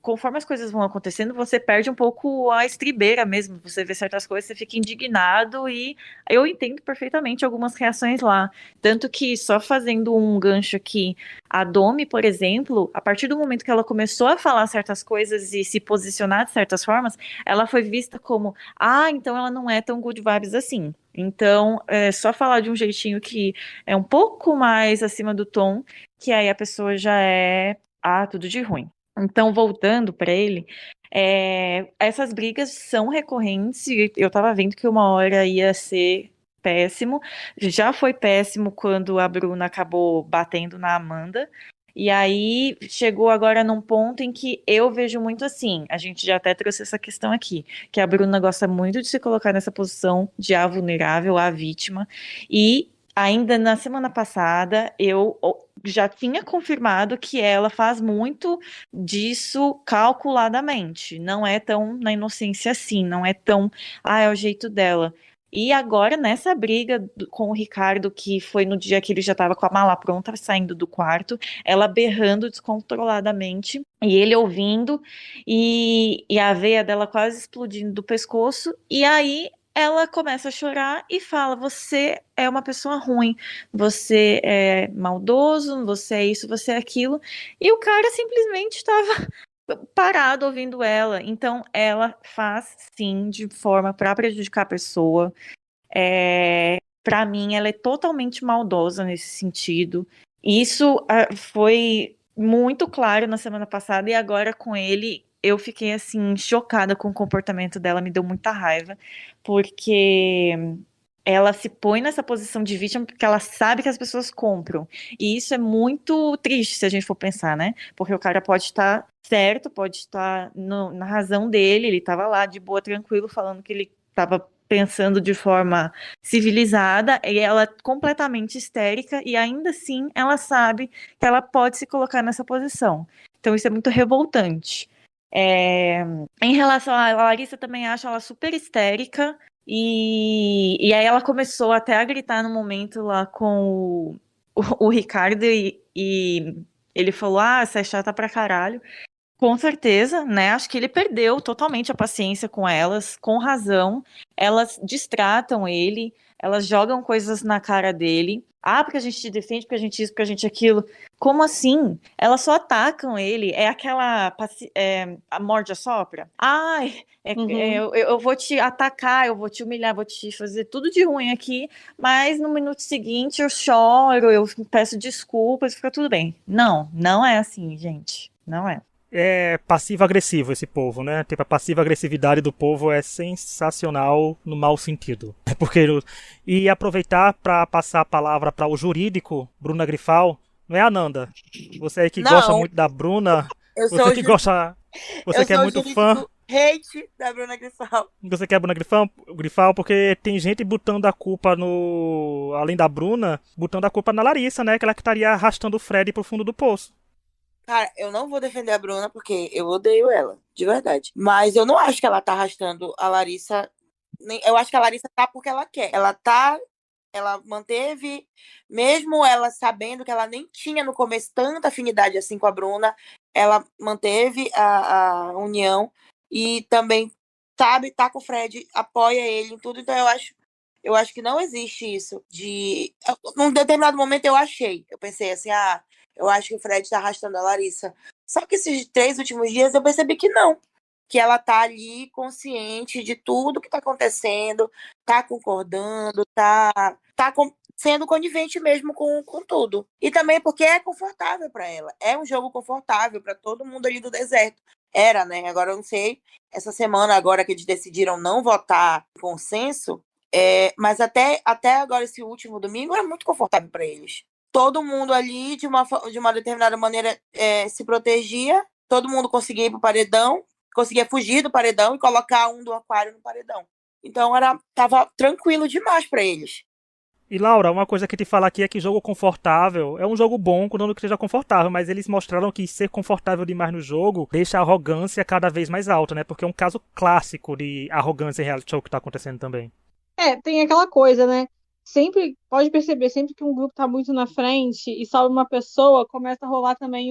conforme as coisas vão acontecendo, você perde um pouco a estribeira mesmo. Você vê certas coisas, você fica indignado e eu entendo perfeitamente algumas reações lá. Tanto que, só fazendo um gancho aqui, a Domi, por exemplo, a partir do momento que ela começou a falar certas coisas e se posicionar de certas formas, ela foi vista como, então ela não é tão good vibes assim. Então, é só falar de um jeitinho que é um pouco mais acima do tom, que aí a pessoa já tudo de ruim. Então, voltando para ele, essas brigas são recorrentes e eu tava vendo que uma hora ia ser péssimo. Já foi péssimo quando a Bruna acabou batendo na Amanda. E aí chegou agora num ponto em que eu vejo muito assim, a gente já até trouxe essa questão aqui, que a Bruna gosta muito de se colocar nessa posição de a vulnerável, a vítima, e ainda na semana passada eu já tinha confirmado que ela faz muito disso calculadamente, não é tão na inocência assim, não é tão, é o jeito dela. E agora, nessa briga com o Ricardo, que foi no dia que ele já estava com a mala pronta, saindo do quarto, ela berrando descontroladamente, e ele ouvindo, e a veia dela quase explodindo do pescoço, e aí ela começa a chorar e fala: você é uma pessoa ruim, você é maldoso, você é isso, você é aquilo, e o cara simplesmente estava parado ouvindo ela. Então ela faz sim de forma para prejudicar a pessoa. Para mim ela é totalmente maldosa nesse sentido. Isso foi muito claro na semana passada, e agora com ele eu fiquei assim chocada com o comportamento dela, me deu muita raiva, porque ela se põe nessa posição de vítima porque ela sabe que as pessoas compram. E isso é muito triste se a gente for pensar, né? Porque o cara pode estar certo, pode estar na razão dele, ele estava lá de boa, tranquilo, falando que ele estava pensando de forma civilizada, e ela é completamente histérica, e ainda assim ela sabe que ela pode se colocar nessa posição. Então isso é muito revoltante. Em relação a Larissa, também acho ela super histérica, e aí ela começou até a gritar no momento lá com o Ricardo, e ele falou: você é chata pra caralho. Com certeza, né? Acho que ele perdeu totalmente a paciência com elas, com razão. Elas distratam ele, elas jogam coisas na cara dele. Ah, porque a gente te defende, porque a gente isso, porque a gente aquilo. Como assim? Elas só atacam ele. É aquela a morde a sopra. Ai, eu vou te atacar, eu vou te humilhar, vou te fazer tudo de ruim aqui, mas no minuto seguinte eu choro, eu peço desculpas, fica tudo bem. Não, não é assim, gente. Não é.
É passivo-agressivo esse povo, né? Tipo, a passiva-agressividade do povo é sensacional no mau sentido. Porque, e aproveitar para passar a palavra para o jurídico, Bruna Grifal, não é, Ananda? Você aí que gosta muito da Bruna,
eu
você que gosta, você que é muito fã.
Hate da Bruna Grifal.
Você quer a Bruna Grifal porque tem gente botando a culpa no... Além da Bruna, botando a culpa na Larissa, né? Que ela que estaria arrastando o Fred pro fundo do poço.
Cara, eu não vou defender a Bruna porque eu odeio ela, de verdade. Mas eu não acho que ela tá arrastando a Larissa. Eu acho que a Larissa tá porque ela quer. Ela manteve, mesmo ela sabendo que ela nem tinha no começo tanta afinidade assim com a Bruna, ela manteve a união e também sabe, tá com o Fred, apoia ele em tudo. Então eu acho que não existe isso de... Num determinado momento eu pensei assim, eu acho que o Fred tá arrastando a Larissa. Só que esses 3 últimos dias eu percebi que não. Que ela tá ali consciente de tudo que tá acontecendo, tá concordando, sendo conivente mesmo com tudo. E também porque é confortável para ela. É um jogo confortável para todo mundo ali do deserto. Era, né? Agora eu não sei. Essa semana, agora que eles decidiram não votar em consenso, mas até agora, esse último domingo, era muito confortável para eles. Todo mundo ali, de uma determinada maneira, se protegia. Todo mundo conseguia ir pro paredão, conseguia fugir do paredão e colocar um do aquário no paredão. Então tava tranquilo demais para eles.
E Laura, uma coisa que eu te falar aqui é que jogo confortável é um jogo bom quando que seja confortável, mas eles mostraram que ser confortável demais no jogo deixa a arrogância cada vez mais alta, né? Porque é um caso clássico de arrogância em reality show que tá acontecendo também.
Tem aquela coisa, né? Sempre, pode perceber, sempre que um grupo tá muito na frente e sobe uma pessoa, começa a rolar também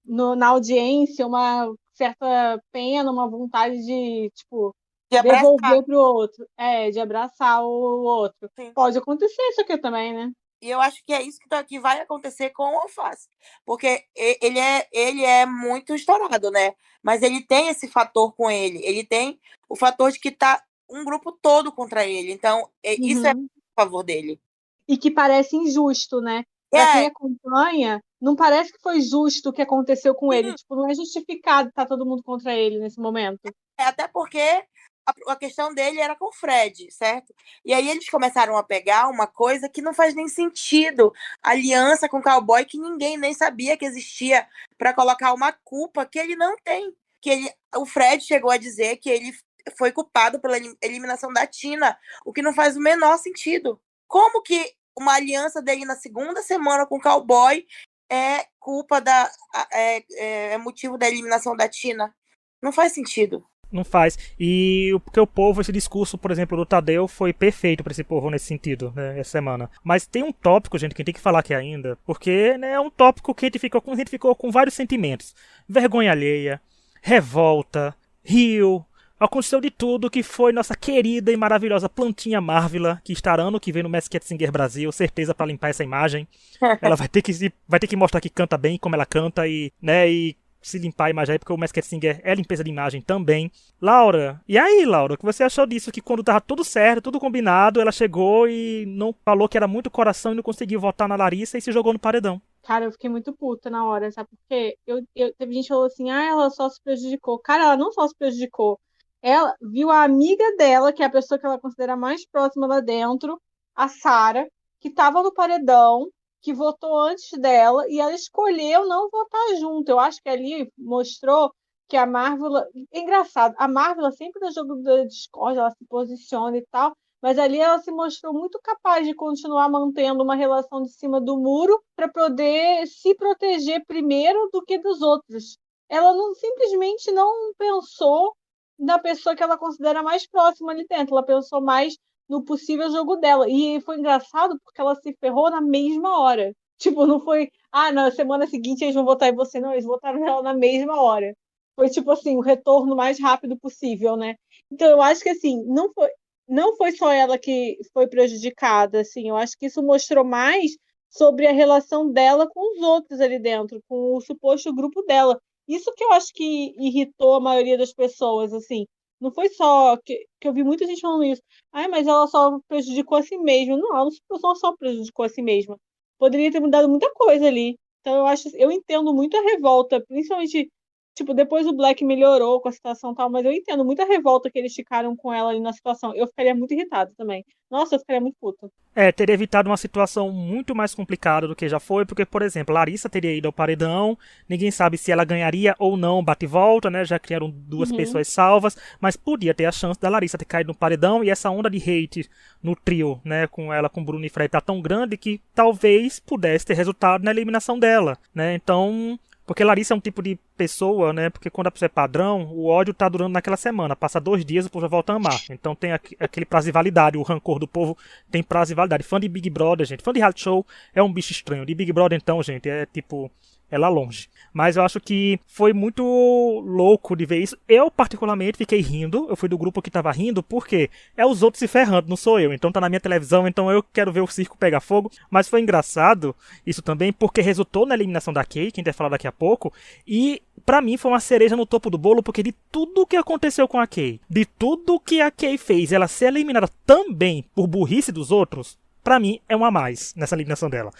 na audiência, uma certa pena, uma vontade de, tipo, devolver pro outro. De abraçar o outro. Sim. Pode acontecer isso aqui também, né?
E eu acho que é isso que vai acontecer com o Alface. Porque ele é muito estourado, né? Mas ele tem esse fator com ele. Ele tem o fator de que tá um grupo todo contra ele. Então, isso é a favor dele.
E que parece injusto, né? Pra quem acompanha, não parece que foi justo o que aconteceu com ele. Tipo, não é justificado estar todo mundo contra ele nesse momento.
Até porque a questão dele era com o Fred, certo? E aí eles começaram a pegar uma coisa que não faz nem sentido. Aliança com o cowboy que ninguém nem sabia que existia, para colocar uma culpa que ele não tem. O Fred chegou a dizer que ele foi culpado pela eliminação da Tina, o que não faz o menor sentido. Como que uma aliança dele na segunda semana com o cowboy é culpa é motivo da eliminação da Tina? Não faz sentido.
Não faz. E porque o povo, esse discurso, por exemplo, do Tadeu foi perfeito pra esse povo nesse sentido, né, essa semana. Mas tem um tópico, gente, que a gente tem que falar aqui ainda, porque, né, é um tópico que a gente ficou com vários sentimentos. Vergonha alheia, revolta, rio. Aconteceu de tudo, que foi nossa querida e maravilhosa Plantinha Marvila, que estará ano que vem no Masked Singer Brasil, certeza pra limpar essa imagem. Ela vai ter que mostrar que canta bem, como ela canta, e se limpar a imagem aí, porque o Masked Singer é limpeza de imagem também. Laura, e aí, Laura, o que você achou disso? Que quando tava tudo certo, tudo combinado, ela chegou e não falou que era muito coração e não conseguiu votar na Larissa e se jogou no paredão.
Cara, eu fiquei muito puta na hora, sabe? Porque teve gente que falou assim, ela só se prejudicou. Cara, ela não só se prejudicou. Ela viu a amiga dela, que é a pessoa que ela considera mais próxima lá dentro, a Sara, que tava no paredão, que votou antes dela, e ela escolheu não votar junto. Eu acho que ali mostrou que a Marvel... É engraçado, a Marvel sempre no jogo da Discord, ela se posiciona e tal, mas ali ela se mostrou muito capaz de continuar mantendo uma relação de cima do muro para poder se proteger primeiro do que dos outros. Ela simplesmente não pensou na pessoa que ela considera mais próxima ali dentro, ela pensou mais no possível jogo dela. E foi engraçado porque ela se ferrou na mesma hora. Tipo, não foi, na semana seguinte eles vão votar em você. Não, eles votaram nela na mesma hora. Foi, tipo assim, o retorno mais rápido possível, né? Então, eu acho que, assim, não foi só ela que foi prejudicada, assim. Eu acho que isso mostrou mais sobre a relação dela com os outros ali dentro, com o suposto grupo dela. Isso que eu acho que irritou a maioria das pessoas, assim. Não foi só que eu vi muita gente falando isso. Ai, mas ela só prejudicou a si mesma. Não, ela não só prejudicou a si mesma. Poderia ter mudado muita coisa ali. Então eu entendo muito a revolta, principalmente, tipo, depois o Black melhorou com a situação e tal, mas eu entendo muito a revolta que eles ficaram com ela ali na situação. Eu ficaria muito irritada também. Nossa, eu ficaria muito puta.
Teria evitado uma situação muito mais complicada do que já foi, porque, por exemplo, Larissa teria ido ao paredão, ninguém sabe se ela ganharia ou não bate e volta, né? Já criaram duas pessoas salvas, mas podia ter a chance da Larissa ter caído no paredão e essa onda de hate no trio, né? Com ela, com Bruno e Fred, tá tão grande que talvez pudesse ter resultado na eliminação dela, né? Então. Porque Larissa é um tipo de pessoa, né? Porque quando a pessoa é padrão, o ódio tá durando naquela semana. Passa 2 dias, o povo já volta a amar. Então tem aquele prazo de validade. O rancor do povo tem prazo de validade. Fã de Big Brother, gente. Fã de reality show é um bicho estranho. De Big Brother, então, gente, é tipo. É lá longe. Mas eu acho que foi muito louco de ver isso. Eu, particularmente, fiquei rindo. Eu fui do grupo que tava rindo, porque é os outros se ferrando, não sou eu. Então tá na minha televisão, então eu quero ver o circo pegar fogo. Mas foi engraçado isso também, porque resultou na eliminação da Kay, que a gente vai falar daqui a pouco. E pra mim foi uma cereja no topo do bolo, porque de tudo que aconteceu com a Kay, de tudo que a Kay fez, ela ser eliminada também por burrice dos outros, pra mim é um a mais nessa eliminação dela.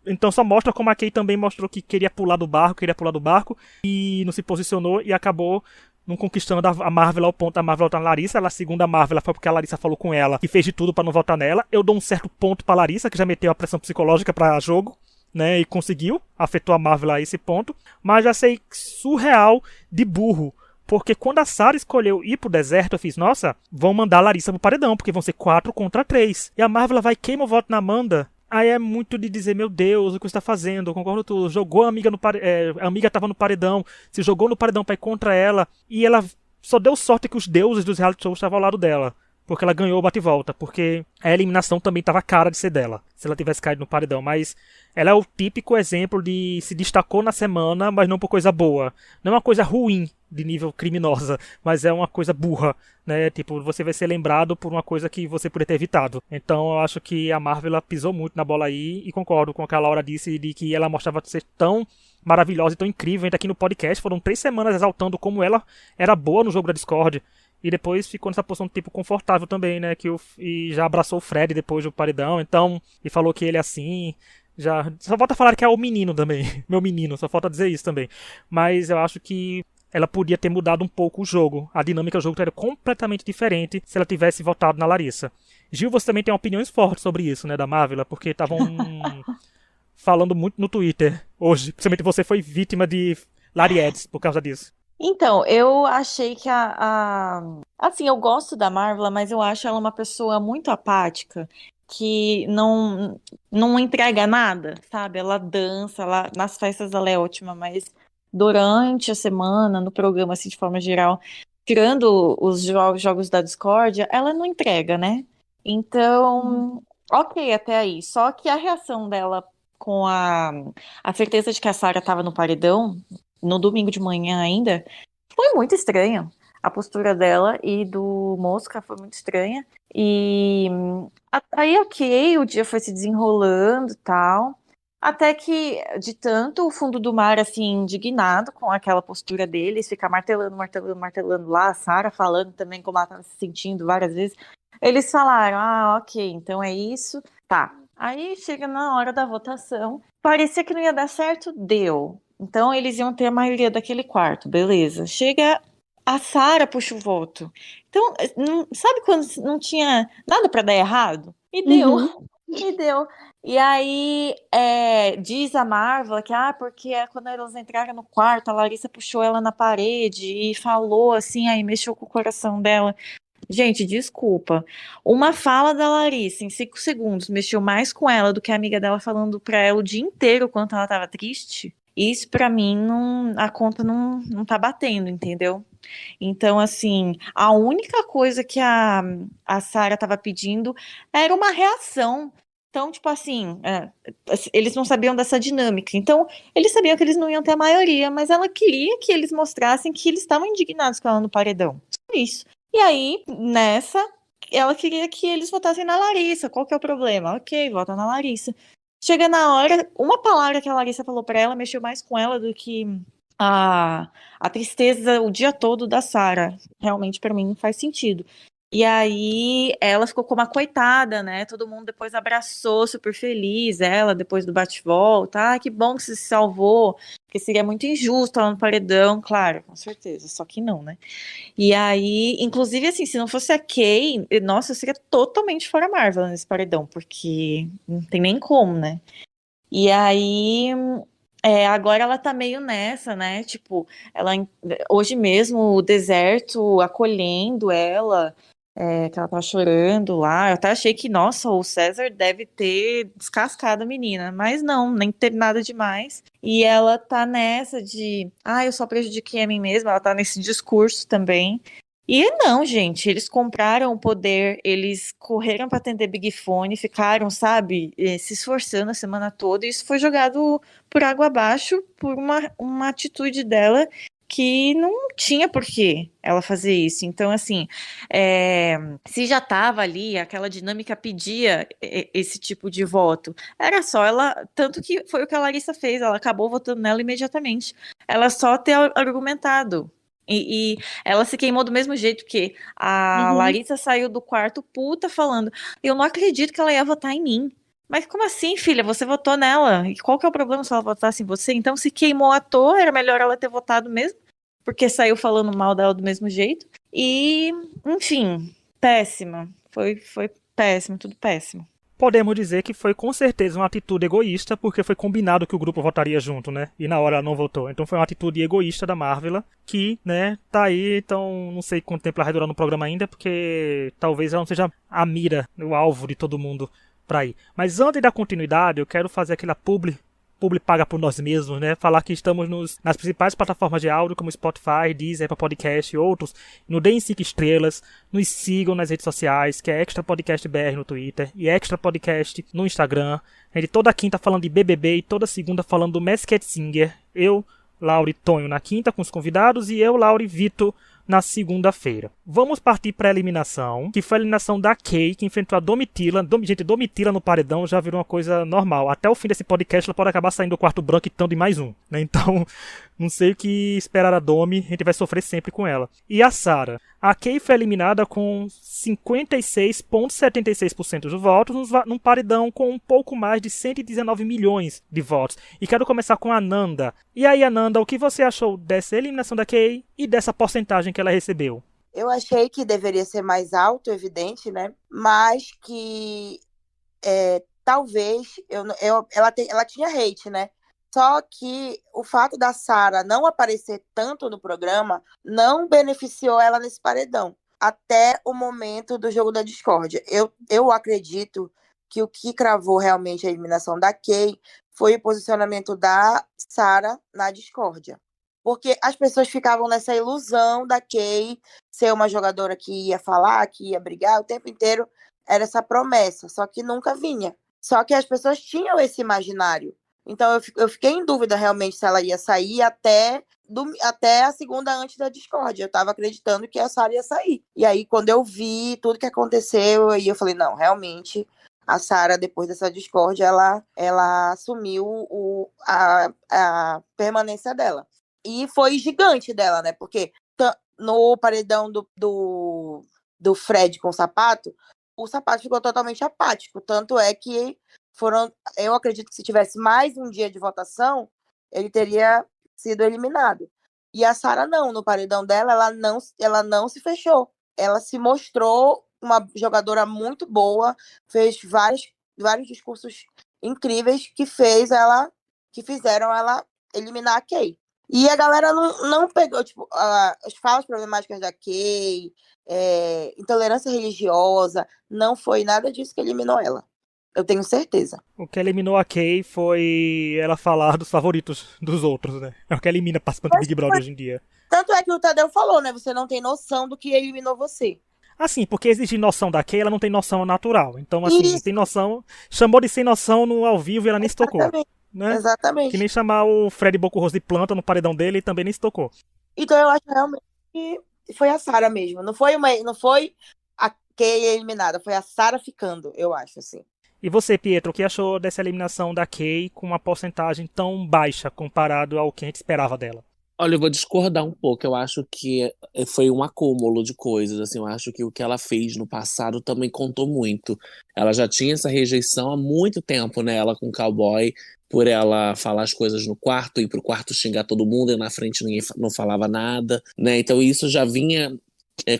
Então só mostra como a Kay também mostrou que queria pular do barco e não se posicionou e acabou não conquistando a Marvel ao ponto da Marvel votar na Larissa. Ela, segundo a Marvel, foi porque a Larissa falou com ela e fez de tudo pra não votar nela. Eu dou um certo ponto pra Larissa, que já meteu a pressão psicológica pra jogo, né, e conseguiu, afetou a Marvel a esse ponto, mas já sei surreal de burro. Porque quando a Sarah escolheu ir pro deserto, eu fiz, nossa, vão mandar a Larissa pro paredão, porque vão ser 4 contra 3. E a Marvel vai queima o voto na Amanda. Aí é muito de dizer, meu Deus, o que você tá fazendo? Eu concordo tudo. Jogou a amiga no paredão, a amiga tava no paredão, se jogou no paredão pra ir contra ela, e ela só deu sorte que os deuses dos reality shows estavam ao lado dela. Porque ela ganhou o bate-volta, porque a eliminação também estava cara de ser dela, se ela tivesse caído no paredão. Mas ela é o típico exemplo de se destacou na semana, mas não por coisa boa. Não é uma coisa ruim de nível criminosa, mas é uma coisa burra, né? Tipo, você vai ser lembrado por uma coisa que você poderia ter evitado. Então eu acho que a Marvel ela pisou muito na bola aí, e concordo com o que a Laura disse, de que ela mostrava ser tão maravilhosa e tão incrível. A gente aqui no podcast foram 3 semanas exaltando como ela era boa no jogo da Discord. E depois ficou nessa posição tipo confortável também, né? E já abraçou o Fred depois do paredão, então. E falou que ele é assim. Já. Só falta falar que é o menino também. Meu menino, só falta dizer isso também. Mas eu acho que ela podia ter mudado um pouco o jogo. A dinâmica do jogo seria completamente diferente se ela tivesse votado na Larissa. Gil, você também tem opiniões fortes sobre isso, né, da Marvel, porque estavam falando muito no Twitter hoje. Principalmente você foi vítima de Lariedes por causa disso.
Então, eu achei que assim, eu gosto da Marvel, mas eu acho ela uma pessoa muito apática, que não entrega nada, sabe? Ela dança, nas festas ela é ótima, mas durante a semana, no programa, assim, de forma geral, tirando os jogos da Discord, ela não entrega, né? Então, ok, até aí. Só que a reação dela com a certeza de que a Sarah estava no paredão, no domingo de manhã ainda, foi muito estranha. A postura dela e do Mosca foi muito estranha. E aí, ok, o dia foi se desenrolando e tal. Até que, de tanto o fundo do mar, assim, indignado com aquela postura deles, ficar martelando, martelando, martelando lá, a Sarah falando também como ela estava se sentindo várias vezes, eles falaram, ok, então é isso, tá. Aí chega na hora da votação, parecia que não ia dar certo, deu. Então eles iam ter a maioria daquele quarto, beleza. Chega a Sarah puxa o voto. Então, sabe quando não tinha nada para dar errado? E deu. E deu. E aí diz a Marvel que porque quando elas entraram no quarto, a Larissa puxou ela na parede e falou assim, aí mexeu com o coração dela. Gente, desculpa. Uma fala da Larissa em 5 segundos mexeu mais com ela do que a amiga dela falando pra ela o dia inteiro quanto ela tava triste. Isso pra mim a conta não tá batendo, entendeu? Então, assim, a única coisa que a Sarah tava pedindo era uma reação. Então, tipo assim, eles não sabiam dessa dinâmica. Então, eles sabiam que eles não iam ter a maioria, mas ela queria que eles mostrassem que eles estavam indignados com ela no paredão. Só isso. E aí, nessa, ela queria que eles votassem na Larissa. Qual que é o problema? Ok, vota na Larissa. Chega na hora, uma palavra que a Larissa falou pra ela mexeu mais com ela do que a tristeza o dia todo da Sarah. Realmente, pra mim, não faz sentido. E aí, ela ficou como uma coitada, né? Todo mundo depois abraçou, super feliz, ela, depois do bate-volta. Ah, que bom que você se salvou, porque seria muito injusto ela no paredão, claro, com certeza, só que não, né? E aí, inclusive, assim, se não fosse a Kay, nossa, eu seria totalmente fora Marvel nesse paredão, porque não tem nem como, né? E aí, agora ela tá meio nessa, né? Tipo, hoje mesmo o deserto acolhendo ela, que ela tá chorando lá. Eu até achei que, nossa, o César deve ter descascado a menina, mas não, nem teve nada demais. E ela tá nessa de, eu só prejudiquei a mim mesma, ela tá nesse discurso também. E não, gente, eles compraram o poder, eles correram para atender Big Fone, ficaram, sabe, se esforçando a semana toda, e isso foi jogado por água abaixo por uma atitude dela que não tinha por que ela fazer isso. Então, assim, se já estava ali, aquela dinâmica pedia esse tipo de voto, era só ela, tanto que foi o que a Larissa fez, ela acabou votando nela imediatamente. Ela só ter argumentado. E ela se queimou do mesmo jeito que a Larissa saiu do quarto puta falando, eu não acredito que ela ia votar em mim. Mas como assim, filha? Você votou nela. E qual que é o problema se ela votasse em você? Então se queimou à toa, era melhor ela ter votado mesmo, porque saiu falando mal dela do mesmo jeito. E, enfim, péssima. Foi péssimo, tudo péssimo.
Podemos dizer que foi com certeza uma atitude egoísta, porque foi combinado que o grupo votaria junto, né? E na hora ela não votou. Então foi uma atitude egoísta da Marvel, que, né, tá aí, então não sei quanto tempo ela vai durar no programa ainda, porque talvez ela não seja a mira, o alvo de todo mundo pra ir. Mas antes da continuidade, eu quero fazer aquela publi paga por nós mesmos, né? Falar que estamos nas principais plataformas de áudio, como Spotify, Deezer, Apple Podcast e outros. No Deem 5 estrelas, nos sigam nas redes sociais, que é Extra Podcast BR no Twitter e Extra Podcast no Instagram. A gente toda quinta falando de BBB e toda segunda falando do Masked Singer. Eu, Laura e Tonho na quinta com os convidados e eu, Laura e Vitor na segunda-feira. Vamos partir para a eliminação, que foi a eliminação da Kay, que enfrentou a Domitila. Gente, Domitila no paredão já virou uma coisa normal. Até o fim desse podcast ela pode acabar saindo do quarto branco e estando em mais um, né? Então, não sei o que esperar a Domi, a gente vai sofrer sempre com ela. E a Sarah. A Kay foi eliminada com 56,76% dos votos, num paredão com um pouco mais de 119 milhões de votos. E quero começar com a Nanda. E aí, Ananda, o que você achou dessa eliminação da Kay e dessa porcentagem que ela recebeu?
Eu achei que deveria ser mais alto, evidente, né? Mas que talvez ela tinha hate, né? Só que o fato da Sarah não aparecer tanto no programa não beneficiou ela nesse paredão. Até o momento do jogo da discórdia. Eu acredito que o que cravou realmente a eliminação da Kay foi o posicionamento da Sarah na discórdia. Porque as pessoas ficavam nessa ilusão da Kay ser uma jogadora que ia falar, que ia brigar, o tempo inteiro era essa promessa, só que nunca vinha. Só que as pessoas tinham esse imaginário. Então eu fiquei em dúvida realmente se ela ia sair até a segunda antes da discórdia. Eu estava acreditando que a Sarah ia sair. E aí, quando eu vi tudo que aconteceu, aí eu falei, não, realmente, a Sarah, depois dessa discórdia, ela assumiu a permanência dela. E foi gigante dela, né? Porque no paredão do Fred com o sapato ficou totalmente apático. Tanto é que eu acredito que se tivesse mais um dia de votação, ele teria sido eliminado. E a Sarah não, no paredão dela, ela não se fechou. Ela se mostrou uma jogadora muito boa, fez vários discursos incríveis que fizeram ela eliminar a Kay. E a galera não pegou, tipo, as falas problemáticas da Kay, intolerância religiosa, não foi nada disso que eliminou ela. Eu tenho certeza.
O que eliminou a Kay foi ela falar dos favoritos dos outros, né? É o que elimina participante do Big Brother hoje em dia.
Tanto é que o Tadeu falou, né? Você não tem noção do que eliminou você.
Assim, porque exigir noção da Kay, ela não tem noção natural. Então, assim,
Isso.
tem noção. Chamou de sem noção no ao vivo e ela nem se tocou.
Exatamente.
Né?
Exatamente.
Que nem chamar o Fred Bocurroso de planta no paredão dele e também nem se tocou.
Então eu acho realmente que foi a Sarah mesmo. Não foi a Kay eliminada, foi a Sarah ficando, eu acho, assim.
E você, Pietro, o que achou dessa eliminação da Kay com uma porcentagem tão baixa comparado ao que a gente esperava dela?
Olha, eu vou discordar um pouco. Eu acho que foi um acúmulo de coisas. Assim, eu acho que o que ela fez no passado também contou muito. Ela já tinha essa rejeição há muito tempo, né? Ela com o cowboy, por ela falar as coisas no quarto, ir pro quarto xingar todo mundo, e na frente ninguém não falava nada, né? Então isso já vinha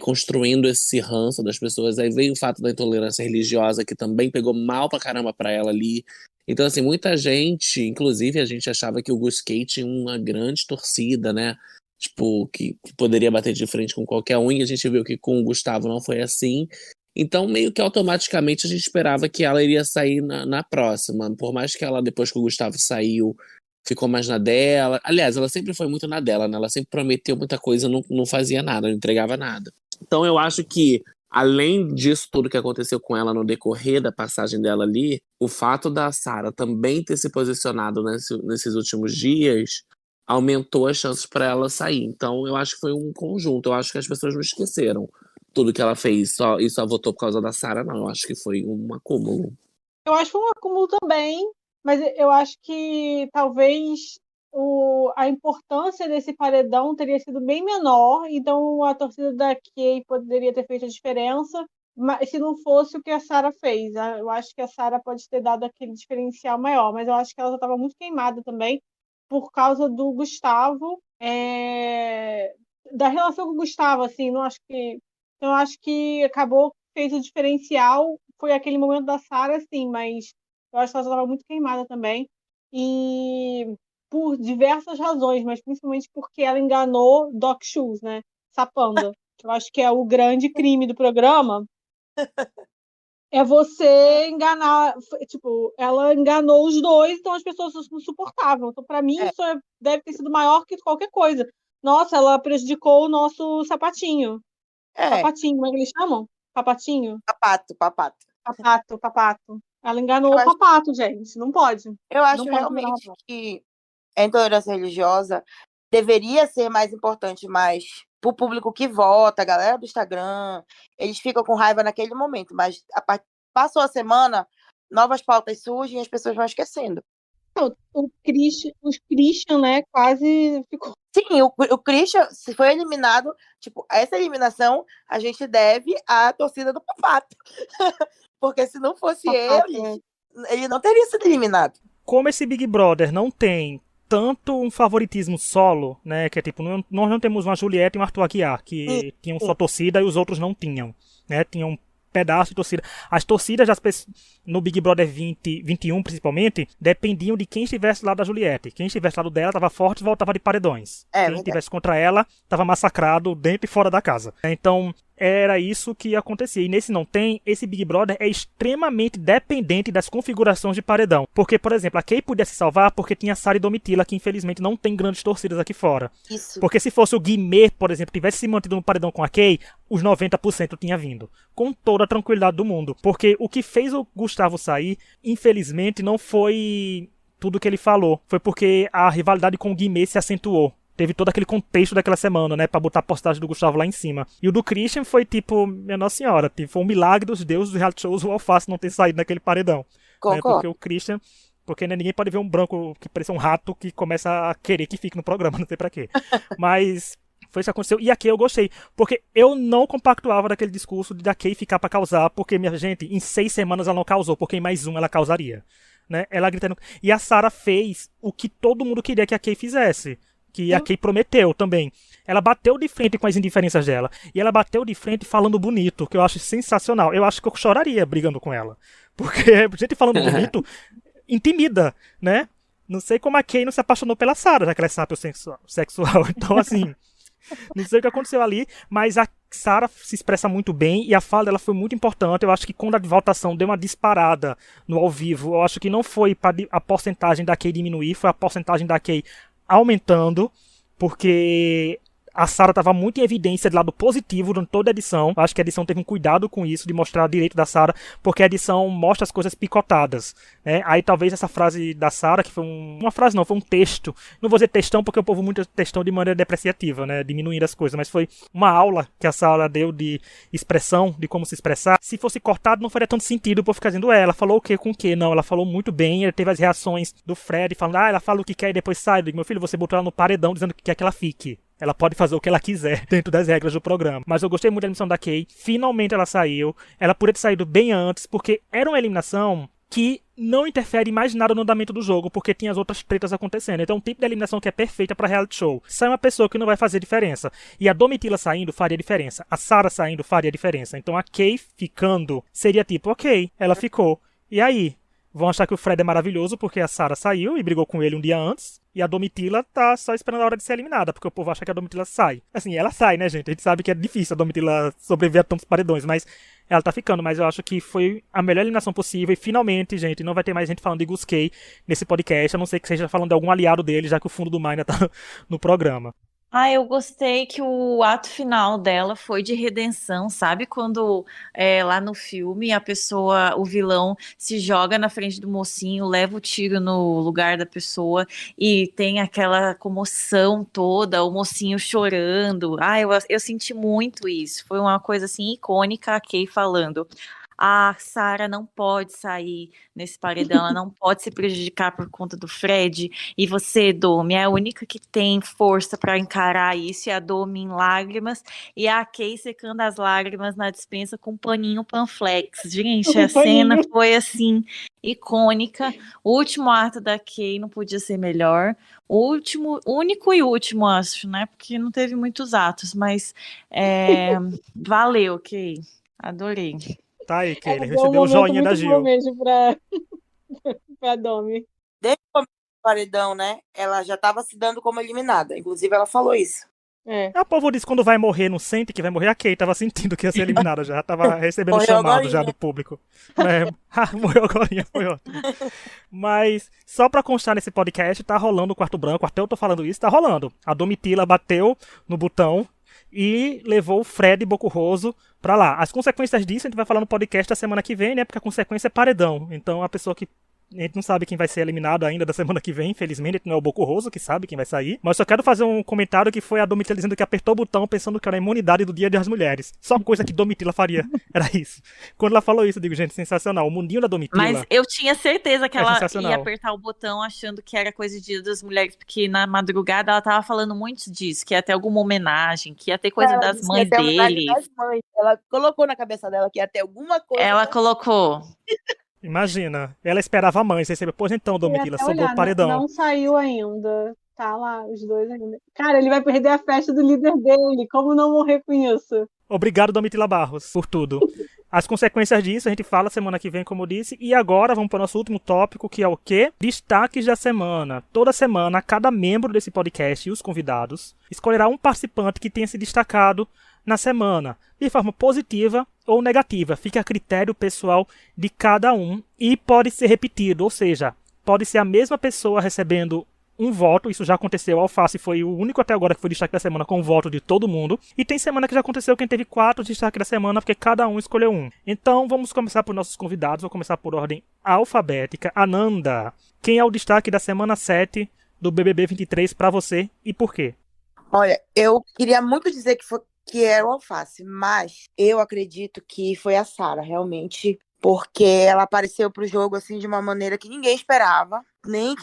construindo esse ranço das pessoas. Aí veio o fato da intolerância religiosa, que também pegou mal pra caramba pra ela ali. Então, assim, muita gente, inclusive a gente achava que o Gus Kay tinha uma grande torcida, né? Tipo, que poderia bater de frente com qualquer um, e a gente viu que com o Gustavo não foi assim. Então, meio que automaticamente a gente esperava que ela iria sair na próxima. Por mais que ela, depois que o Gustavo saiu, ficou mais na dela. Aliás, ela sempre foi muito na dela, né? Ela sempre prometeu muita coisa, não fazia nada, não entregava nada. Então, eu acho que além disso tudo que aconteceu com ela no decorrer da passagem dela ali, o fato da Sarah também ter se posicionado nesses últimos dias aumentou as chances para ela sair. Então, eu acho que foi um conjunto. Eu acho que as pessoas não esqueceram tudo que ela fez e só votou por causa da Sarah, não. Eu acho que foi um acúmulo.
Eu acho que foi um acúmulo também, mas eu acho que talvez a importância desse paredão teria sido bem menor, então a torcida da Kay poderia ter feito a diferença, mas se não fosse o que a Sarah fez. Eu acho que a Sarah pode ter dado aquele diferencial maior, mas eu acho que ela já estava muito queimada também por causa do Gustavo, da relação com o Gustavo, assim, não acho que... Então, eu acho que acabou, fez o diferencial, foi aquele momento da Sarah, sim, mas eu acho que ela já estava muito queimada também, e por diversas razões, mas principalmente porque ela enganou Doc Shoes, né? Sapanda. Eu acho que é o grande crime do programa. É você enganar, tipo, ela enganou os dois, então as pessoas não suportavam. Então, para mim, isso deve ter sido maior que qualquer coisa. Nossa, ela prejudicou o nosso sapatinho. Papatinho, como é que eles chamam? Papatinho?
Papato.
Papato. Ela enganou o papato, gente. Não pode.
Eu acho realmente que a intolerância religiosa deveria ser mais importante, mas pro público que vota, a galera do Instagram, eles ficam com raiva naquele momento, mas passou a semana, novas pautas surgem e as pessoas vão esquecendo.
Os Christian, né, quase ficou...
Sim, o Christian, se foi eliminado, tipo, essa eliminação a gente deve à torcida do Papato. Porque se não fosse ele não teria sido eliminado.
Como esse Big Brother não tem tanto um favoritismo solo, né, que é tipo, nós não temos uma Juliette e um Arthur Aguiar, que tinham sua torcida e os outros não tinham, né, tinham pedaço de torcida. As torcidas das pessoas no Big Brother 2021, principalmente, dependiam de quem estivesse lá da Juliette. Quem estivesse lá do dela estava forte e voltava de paredões. Quem estivesse contra ela estava massacrado dentro e fora da casa. Então, era isso que acontecia. E nesse não tem, esse Big Brother é extremamente dependente das configurações de paredão. Porque, por exemplo, a Kay podia se salvar porque tinha Sarah e Domitila, que infelizmente não tem grandes torcidas aqui fora.
Isso.
Porque se fosse o Guimê, por exemplo, tivesse se mantido no paredão com a Kay, os 90% tinha vindo. Com toda a tranquilidade do mundo. Porque o que fez o Gustavo sair, infelizmente, não foi tudo que ele falou. Foi porque a rivalidade com o Guimê se acentuou. Teve todo aquele contexto daquela semana, né? Pra botar a postagem do Gustavo lá em cima. E o do Christian foi tipo, minha Nossa Senhora, tipo, foi um milagre dos deuses do reality shows o Alface não ter saído naquele paredão. Né? Porque o Christian... Porque né, ninguém pode ver um branco que parecia um rato que começa a querer que fique no programa, não sei pra quê. Mas... foi isso que aconteceu. E a Kay eu gostei. Porque eu não compactuava daquele discurso de da Kay ficar pra causar. Porque, minha gente, em 6 semanas ela não causou. Porque em mais ela causaria. Né? Ela gritando. E a Sarah fez o que todo mundo queria que a Kay fizesse. Que a Kay prometeu também. Ela bateu de frente com as indiferenças dela. E ela bateu de frente falando bonito. Que eu acho sensacional. Eu acho que eu choraria brigando com ela. Porque gente falando bonito intimida, né? Não sei como a Kay não se apaixonou pela Sarah, já que ela é sapiosexual. Então, assim... não sei o que aconteceu ali, mas a Sarah se expressa muito bem e a fala dela foi muito importante. Eu acho que quando a votação deu uma disparada no ao vivo, eu acho que não foi para a porcentagem da Kay diminuir, foi a porcentagem da Kay aumentando, porque a Sarah tava muito em evidência do lado positivo durante toda a edição. Acho que a edição teve um cuidado com isso, de mostrar o direito da Sarah, porque a edição mostra as coisas picotadas, né? Aí talvez essa frase da Sarah, que foi uma frase não, foi um texto. Não vou dizer textão, porque o povo muito textão de maneira depreciativa, né? Diminuindo as coisas, mas foi uma aula que a Sarah deu de expressão, de como se expressar. Se fosse cortado, não faria tanto sentido por ficar dizendo, ela falou o quê com o quê? Não, ela falou muito bem, ela teve as reações do Fred, falando, ela fala o que quer e depois sai. Eu digo, meu filho, você botou ela no paredão dizendo que quer que ela fique. Ela pode fazer o que ela quiser dentro das regras do programa. Mas eu gostei muito da eliminação da Kay. Finalmente ela saiu. Ela podia ter saído bem antes, porque era uma eliminação que não interfere mais nada no andamento do jogo, porque tinha as outras tretas acontecendo. Então é um tipo de eliminação que é perfeita pra reality show. Sai uma pessoa que não vai fazer diferença. E a Domitila saindo faria diferença. A Sarah saindo faria diferença. Então a Kay ficando seria tipo, ok, ela ficou. E aí? Vão achar que o Fred é maravilhoso porque a Sarah saiu e brigou com ele um dia antes. E a Domitila tá só esperando a hora de ser eliminada, porque o povo acha que a Domitila sai. Assim, ela sai, né, gente? A gente sabe que é difícil a Domitila sobreviver a tantos paredões, mas ela tá ficando. Mas eu acho que foi a melhor eliminação possível. E finalmente, gente, não vai ter mais gente falando de Gus Kay nesse podcast, a não ser que seja falando de algum aliado dele, já que o fundo do mar ainda tá no programa.
Eu gostei que o ato final dela foi de redenção, sabe? Quando lá no filme o vilão se joga na frente do mocinho, leva o tiro no lugar da pessoa e tem aquela comoção toda, o mocinho chorando. Eu senti muito isso. Foi uma coisa assim icônica, a Kay falando. A Sarah não pode sair nesse paredão, ela não pode se prejudicar por conta do Fred. E você, Domi, é a única que tem força para encarar isso. E a Domi em lágrimas. E a Kay secando as lágrimas na despensa com um paninho Panflex. Gente, a cena foi assim, icônica. O último ato da Kay não podia ser melhor. Único e último, acho, né? Porque não teve muitos atos, mas valeu, Kay. Adorei.
Tá aí, Kay, ele recebeu o joinha da Gil.
Um beijo pra Domi.
Desde o começo do paredão, né? Ela já tava se dando como eliminada. Inclusive, ela falou isso.
O povo disse que quando vai morrer, não sente que vai morrer. A Kay tava sentindo que ia ser eliminada já. Tava recebendo chamado já do público. Morreu agorinha, foi ótimo. Mas, só pra constar nesse podcast, tá rolando o quarto branco. Até eu tô falando isso, tá rolando. A Domitila bateu no botão e levou o Fred Bocurroso pra lá. As consequências disso a gente vai falar no podcast da semana que vem, né? Porque a consequência é paredão. Então a pessoa que... A gente não sabe quem vai ser eliminado ainda da semana que vem, infelizmente. A gente não é o Bocurroso que sabe quem vai sair. Mas só quero fazer um comentário que foi a Domitila dizendo que apertou o botão pensando que era a imunidade do Dia das Mulheres. Só uma coisa que Domitila faria. Era isso. Quando ela falou isso, eu digo, gente, sensacional. O mundinho da Domitila...
Mas eu tinha certeza que ela ia apertar o botão achando que era coisa de Dia das Mulheres, porque na madrugada ela tava falando muito disso, que ia ter alguma homenagem, que ia ter coisa das mães dele.
Ela colocou na cabeça dela que ia ter alguma coisa.
Ela colocou.
Imagina, ela esperava a mãe, você recebeu, pois então, Domitila, sobrou o paredão.
Não saiu ainda, tá lá, os dois ainda. Cara, ele vai perder a festa do líder dele, como não morrer com isso?
Obrigado, Domitila Barros, por tudo. As consequências disso a gente fala semana que vem, como eu disse, e agora vamos para o nosso último tópico, que é o quê? Destaques da semana. Toda semana, cada membro desse podcast e os convidados escolherá um participante que tenha se destacado na semana, de forma positiva ou negativa. Fica a critério pessoal de cada um e pode ser repetido, ou seja, pode ser a mesma pessoa recebendo um voto. Isso já aconteceu, a Alface foi o único até agora que foi destaque da semana com o voto de todo mundo, e tem semana que já aconteceu quem teve 4 destaques da semana, porque cada um escolheu um. Então vamos começar por nossos convidados, vou começar por ordem alfabética. Ananda, quem é o destaque da semana 7 do BBB 23 para você e por quê?
Olha, eu queria muito dizer que era o Alface, mas eu acredito que foi a Sarah, realmente, porque ela apareceu pro jogo assim de uma maneira que ninguém esperava, nem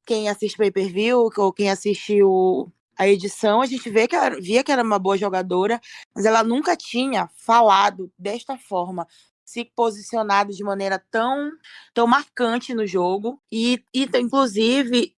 quem assiste pay-per-view ou quem assistiu a edição, a gente via que era uma boa jogadora, mas ela nunca tinha falado desta forma, se posicionado de maneira tão marcante no jogo, e inclusive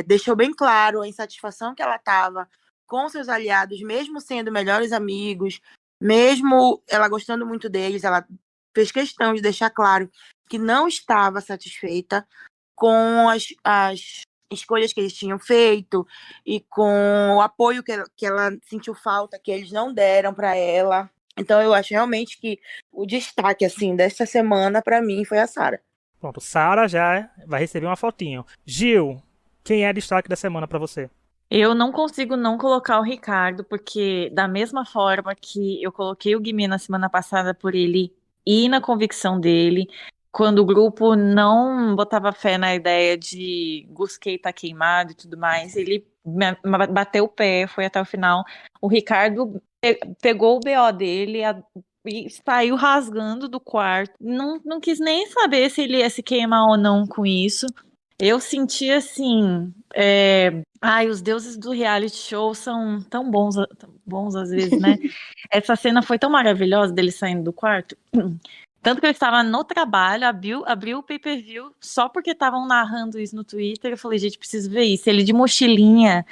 deixou bem claro a insatisfação que ela estava com seus aliados, mesmo sendo melhores amigos, mesmo ela gostando muito deles, ela fez questão de deixar claro que não estava satisfeita com as escolhas que eles tinham feito e com o apoio que ela sentiu falta, que eles não deram para ela. Então eu acho realmente que o destaque assim dessa semana para mim foi a Sarah.
Pronto, Sarah já vai receber uma fotinho. Gil, quem é destaque da semana para você?
Eu não consigo não colocar o Ricardo, porque da mesma forma que eu coloquei o Guimê na semana passada por ele ir na convicção dele, quando o grupo não botava fé na ideia de Gusquet tá queimado e tudo mais, ele bateu o pé, foi até o final. O Ricardo pegou o BO dele e saiu rasgando do quarto. Não quis nem saber se ele ia se queimar ou não com isso. Eu senti assim. Ai, os deuses do reality show são tão bons às vezes, né? Essa cena foi tão maravilhosa dele saindo do quarto. Tanto que eu estava no trabalho, abriu o pay-per-view só porque estavam narrando isso no Twitter. Eu falei, gente, preciso ver isso. Ele de mochilinha,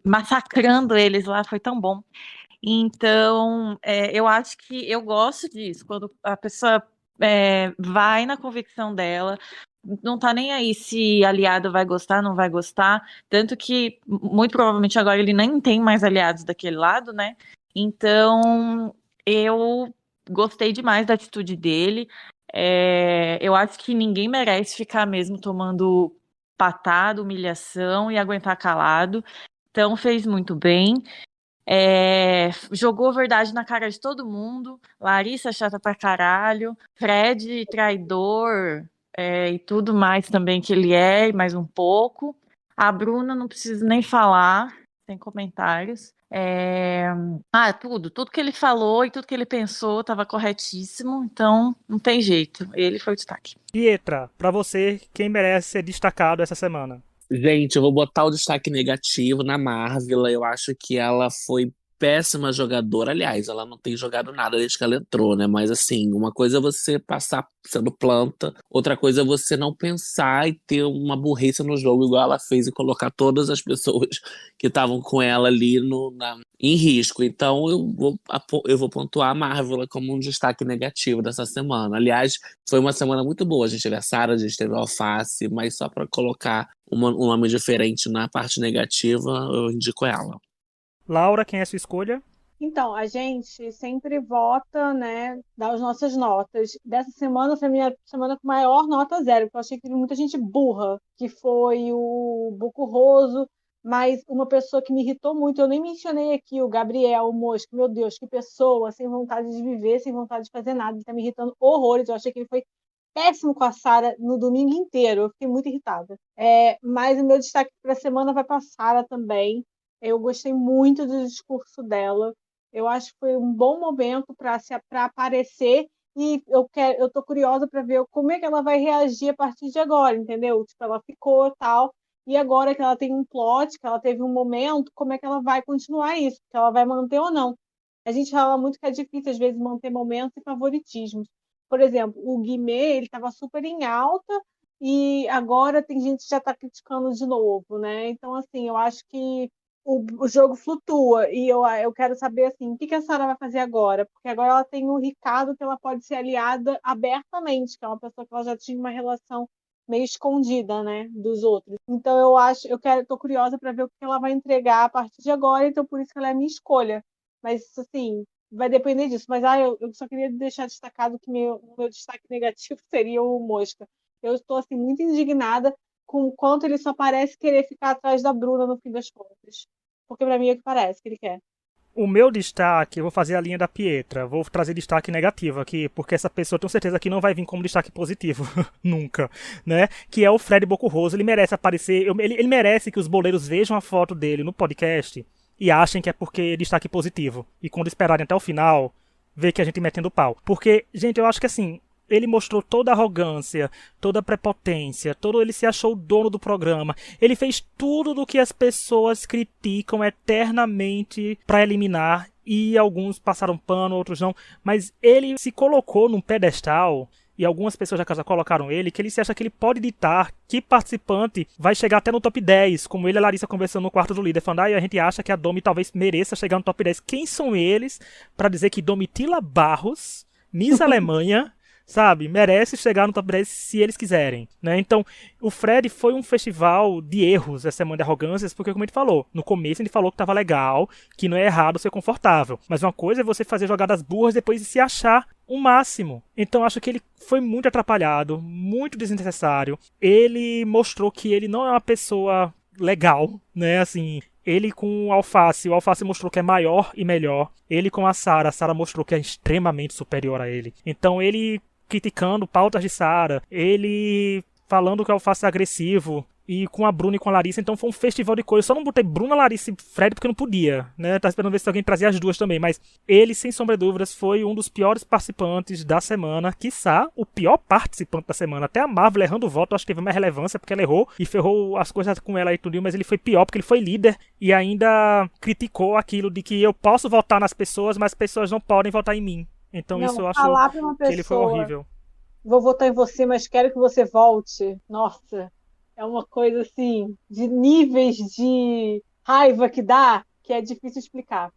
massacrando eles lá, foi tão bom. Então, eu acho que eu gosto disso, quando a pessoa vai na convicção dela, não tá nem aí se aliado vai gostar, não vai gostar, tanto que muito provavelmente agora ele nem tem mais aliados daquele lado, né? Então, eu gostei demais da atitude dele. Eu acho que ninguém merece ficar mesmo tomando patada, humilhação e aguentar calado. Então, fez muito bem. Jogou verdade na cara de todo mundo. Larissa chata pra caralho. Fred traidor, e tudo mais também que ele é, mais um pouco. A Bruna não preciso nem falar, sem comentários. Tudo que ele falou e tudo que ele pensou estava corretíssimo, então não tem jeito. Ele foi o destaque.
Pietra, pra você, quem merece ser destacado essa semana?
Gente, eu vou botar o destaque negativo na Marvel. Eu acho que ela foi péssima jogadora. Aliás, ela não tem jogado nada desde que ela entrou, né? Mas assim, uma coisa é você passar sendo planta, outra coisa é você não pensar e ter uma burrice no jogo, igual ela fez, e colocar todas as pessoas que estavam com ela ali em risco. Então eu vou pontuar a Marvel como um destaque negativo dessa semana. Aliás, foi uma semana muito boa. A gente teve a Sarah, a gente teve a Alface, mas só para colocar um nome diferente na parte negativa, eu indico ela.
Laura, quem é a sua escolha?
Então, a gente sempre vota, né, dá as nossas notas. Dessa semana foi a minha semana com maior nota 0, porque eu achei que teve muita gente burra, que foi o Bucurroso, mas uma pessoa que me irritou muito, eu nem mencionei aqui, o Gabriel, o Mosca. Meu Deus, que pessoa, sem vontade de viver, sem vontade de fazer nada, ele tá me irritando horrores. Eu achei que ele foi péssimo com a Sarah no domingo inteiro, eu fiquei muito irritada. Mas o meu destaque para a semana vai para a Sarah também. Eu gostei muito do discurso dela. Eu acho que foi um bom momento para aparecer e eu tô curiosa para ver como é que ela vai reagir a partir de agora, entendeu? Tipo, ela ficou tal, e agora que ela tem um plot, que ela teve um momento, como é que ela vai continuar isso? Que ela vai manter ou não? A gente fala muito que é difícil às vezes manter momentos e favoritismos. Por exemplo, o Guimê, ele estava super em alta e agora tem gente que já está criticando de novo, né? Então, assim, eu acho que o jogo flutua e eu quero saber assim, o que a Sarah vai fazer agora? Porque agora ela tem o Ricardo, que ela pode ser aliada abertamente, que é uma pessoa que ela já tinha uma relação meio escondida, né, dos outros. Então tô curiosa para ver o que ela vai entregar a partir de agora, então por isso que ela é a minha escolha. Mas assim, vai depender disso. Mas eu só queria deixar destacado que o meu destaque negativo seria o Mosca. Eu estou assim muito indignada com o quanto ele só parece querer ficar atrás da Bruna no fim das contas. Porque pra mim é o que parece que ele quer.
O meu destaque, eu vou fazer a linha da Pietra. Vou trazer destaque negativo aqui, porque essa pessoa, eu tenho certeza que não vai vir como destaque positivo. Nunca, né? Que é o Fred Bocurroso. Ele merece aparecer, ele merece que os boleiros vejam a foto dele no podcast e achem que é porque é destaque positivo. E quando esperarem até o final, ver que a gente metendo pau. Porque, gente, eu acho que assim, ele mostrou toda a arrogância, toda a prepotência, ele se achou o dono do programa. Ele fez tudo do que as pessoas criticam eternamente para eliminar, e alguns passaram pano, outros não. Mas ele se colocou num pedestal, e algumas pessoas já colocaram ele, que ele se acha que ele pode ditar que participante vai chegar até no top 10, como ele e a Larissa conversando no quarto do líder, falando, a gente acha que a Domi talvez mereça chegar no top 10. Quem são eles para dizer que Domitila Barros, Miss Alemanha, sabe, merece chegar no top 10 se eles quiserem, né? Então, o Fred foi um festival de erros essa semana de arrogâncias, porque como ele falou, no começo ele falou que tava legal, que não é errado ser confortável, mas uma coisa é você fazer jogadas burras depois de se achar o máximo. Então, acho que ele foi muito atrapalhado, muito desnecessário. Ele mostrou que ele não é uma pessoa legal, né? Assim, ele com o Alface mostrou que é maior e melhor. Ele com a Sarah mostrou que é extremamente superior a ele. Então ele criticando pautas de Sarah, ele falando que o Alface é agressivo, e com a Bruna e com a Larissa, então foi um festival de coisas. Eu só não botei Bruna, Larissa e Fred porque não podia, né? Tá esperando ver se alguém trazia as duas também, mas ele, sem sombra de dúvidas, foi um dos piores participantes da semana, quiçá o pior participante da semana. Até a Marvel errando o voto, eu acho que teve mais relevância porque ela errou e ferrou as coisas com ela e tudo, mas ele foi pior porque ele foi líder e ainda criticou aquilo de que eu posso votar nas pessoas, mas as pessoas não podem votar em mim. Então
Não,
isso eu acho
falar pra uma
que ele foi
pessoa,
horrível.
vou votar em você, mas quero que você volte. Nossa, é uma coisa assim, de níveis de raiva que dá, que é difícil explicar.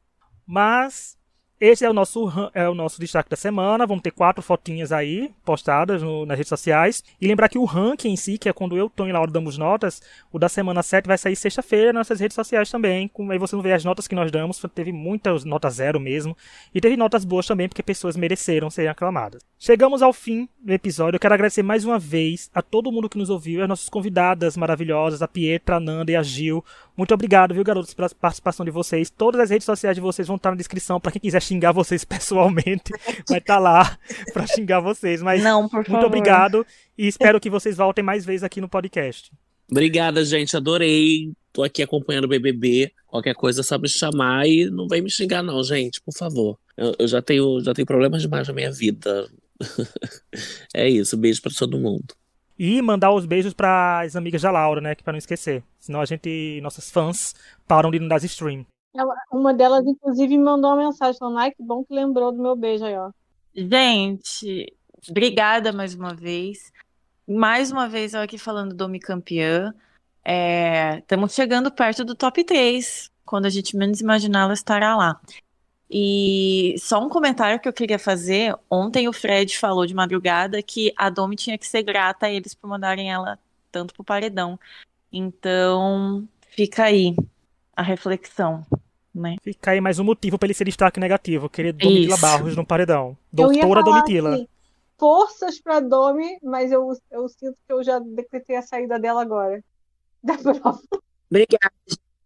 Mas esse é o nosso destaque da semana. Vamos ter 4 fotinhas aí postadas nas redes sociais. E lembrar que o ranking em si, que é quando eu, Tom e Laura damos notas, o da semana 7 vai sair sexta-feira nas nossas redes sociais também. Aí você não vê as notas que nós damos. Teve muitas notas 0 mesmo. E teve notas boas também, porque pessoas mereceram serem aclamadas. Chegamos ao fim do episódio. Eu quero agradecer mais uma vez a todo mundo que nos ouviu, as nossas convidadas maravilhosas, a Pietra, a Nanda e a Gil. Muito obrigado, viu, garotos, pela participação de vocês. Todas as redes sociais de vocês vão estar na descrição para quem quiser xingar vocês pessoalmente. Vai estar lá para xingar vocês. Mas
Não, por favor.
muito obrigado e espero que vocês voltem mais vezes aqui no podcast.
Obrigada, gente. Adorei. Tô aqui acompanhando o BBB. Qualquer coisa é só me chamar e não vem me xingar, não, gente. Por favor. Eu já tenho problemas demais na minha vida. É isso. Beijo pra todo mundo.
E mandar os beijos para as amigas da Laura, né? Que para não esquecer. Senão nossas fãs param de não dar stream.
Uma delas, inclusive, me mandou uma mensagem falando: ai, que bom que lembrou do meu beijo aí, ó.
Gente, obrigada mais uma vez. Mais uma vez eu aqui falando do Domi Campeã. Estamos chegando perto do top 3. Quando a gente menos imaginar, ela estará lá. E só um comentário que eu queria fazer. Ontem o Fred falou de madrugada que a Domi tinha que ser grata a eles por mandarem ela tanto pro paredão. Então, fica aí a reflexão, né?
Fica aí mais um motivo para ele ser destaque negativo. Querer Domitila
Isso.
Barros no paredão.
Eu ia
Doutora
falar
Domitila.
assim, forças pra Domi, mas eu sinto que eu já decretei a saída dela agora. Da prova.
Obrigada,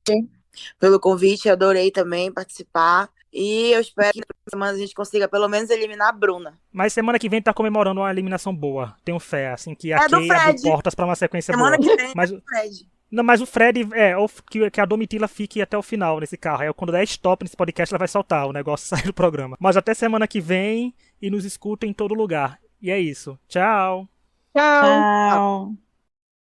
gente, pelo convite. Eu adorei também participar. E eu espero que na próxima semana a gente consiga pelo menos eliminar a Bruna.
Mas semana que vem tá comemorando uma eliminação boa. Tenho fé, assim, que a
É do
Kay abriu
Fred.
portas pra uma sequência
Semana
boa.
que vem
Mas,
é o Fred.
não, mas o Fred, ou que a Domitila fique até o final nesse carro. Aí quando der stop nesse podcast, ela vai soltar o negócio sair do programa. Mas até semana que vem e nos escuta em todo lugar. E é isso. Tchau!
Tchau.
Tchau.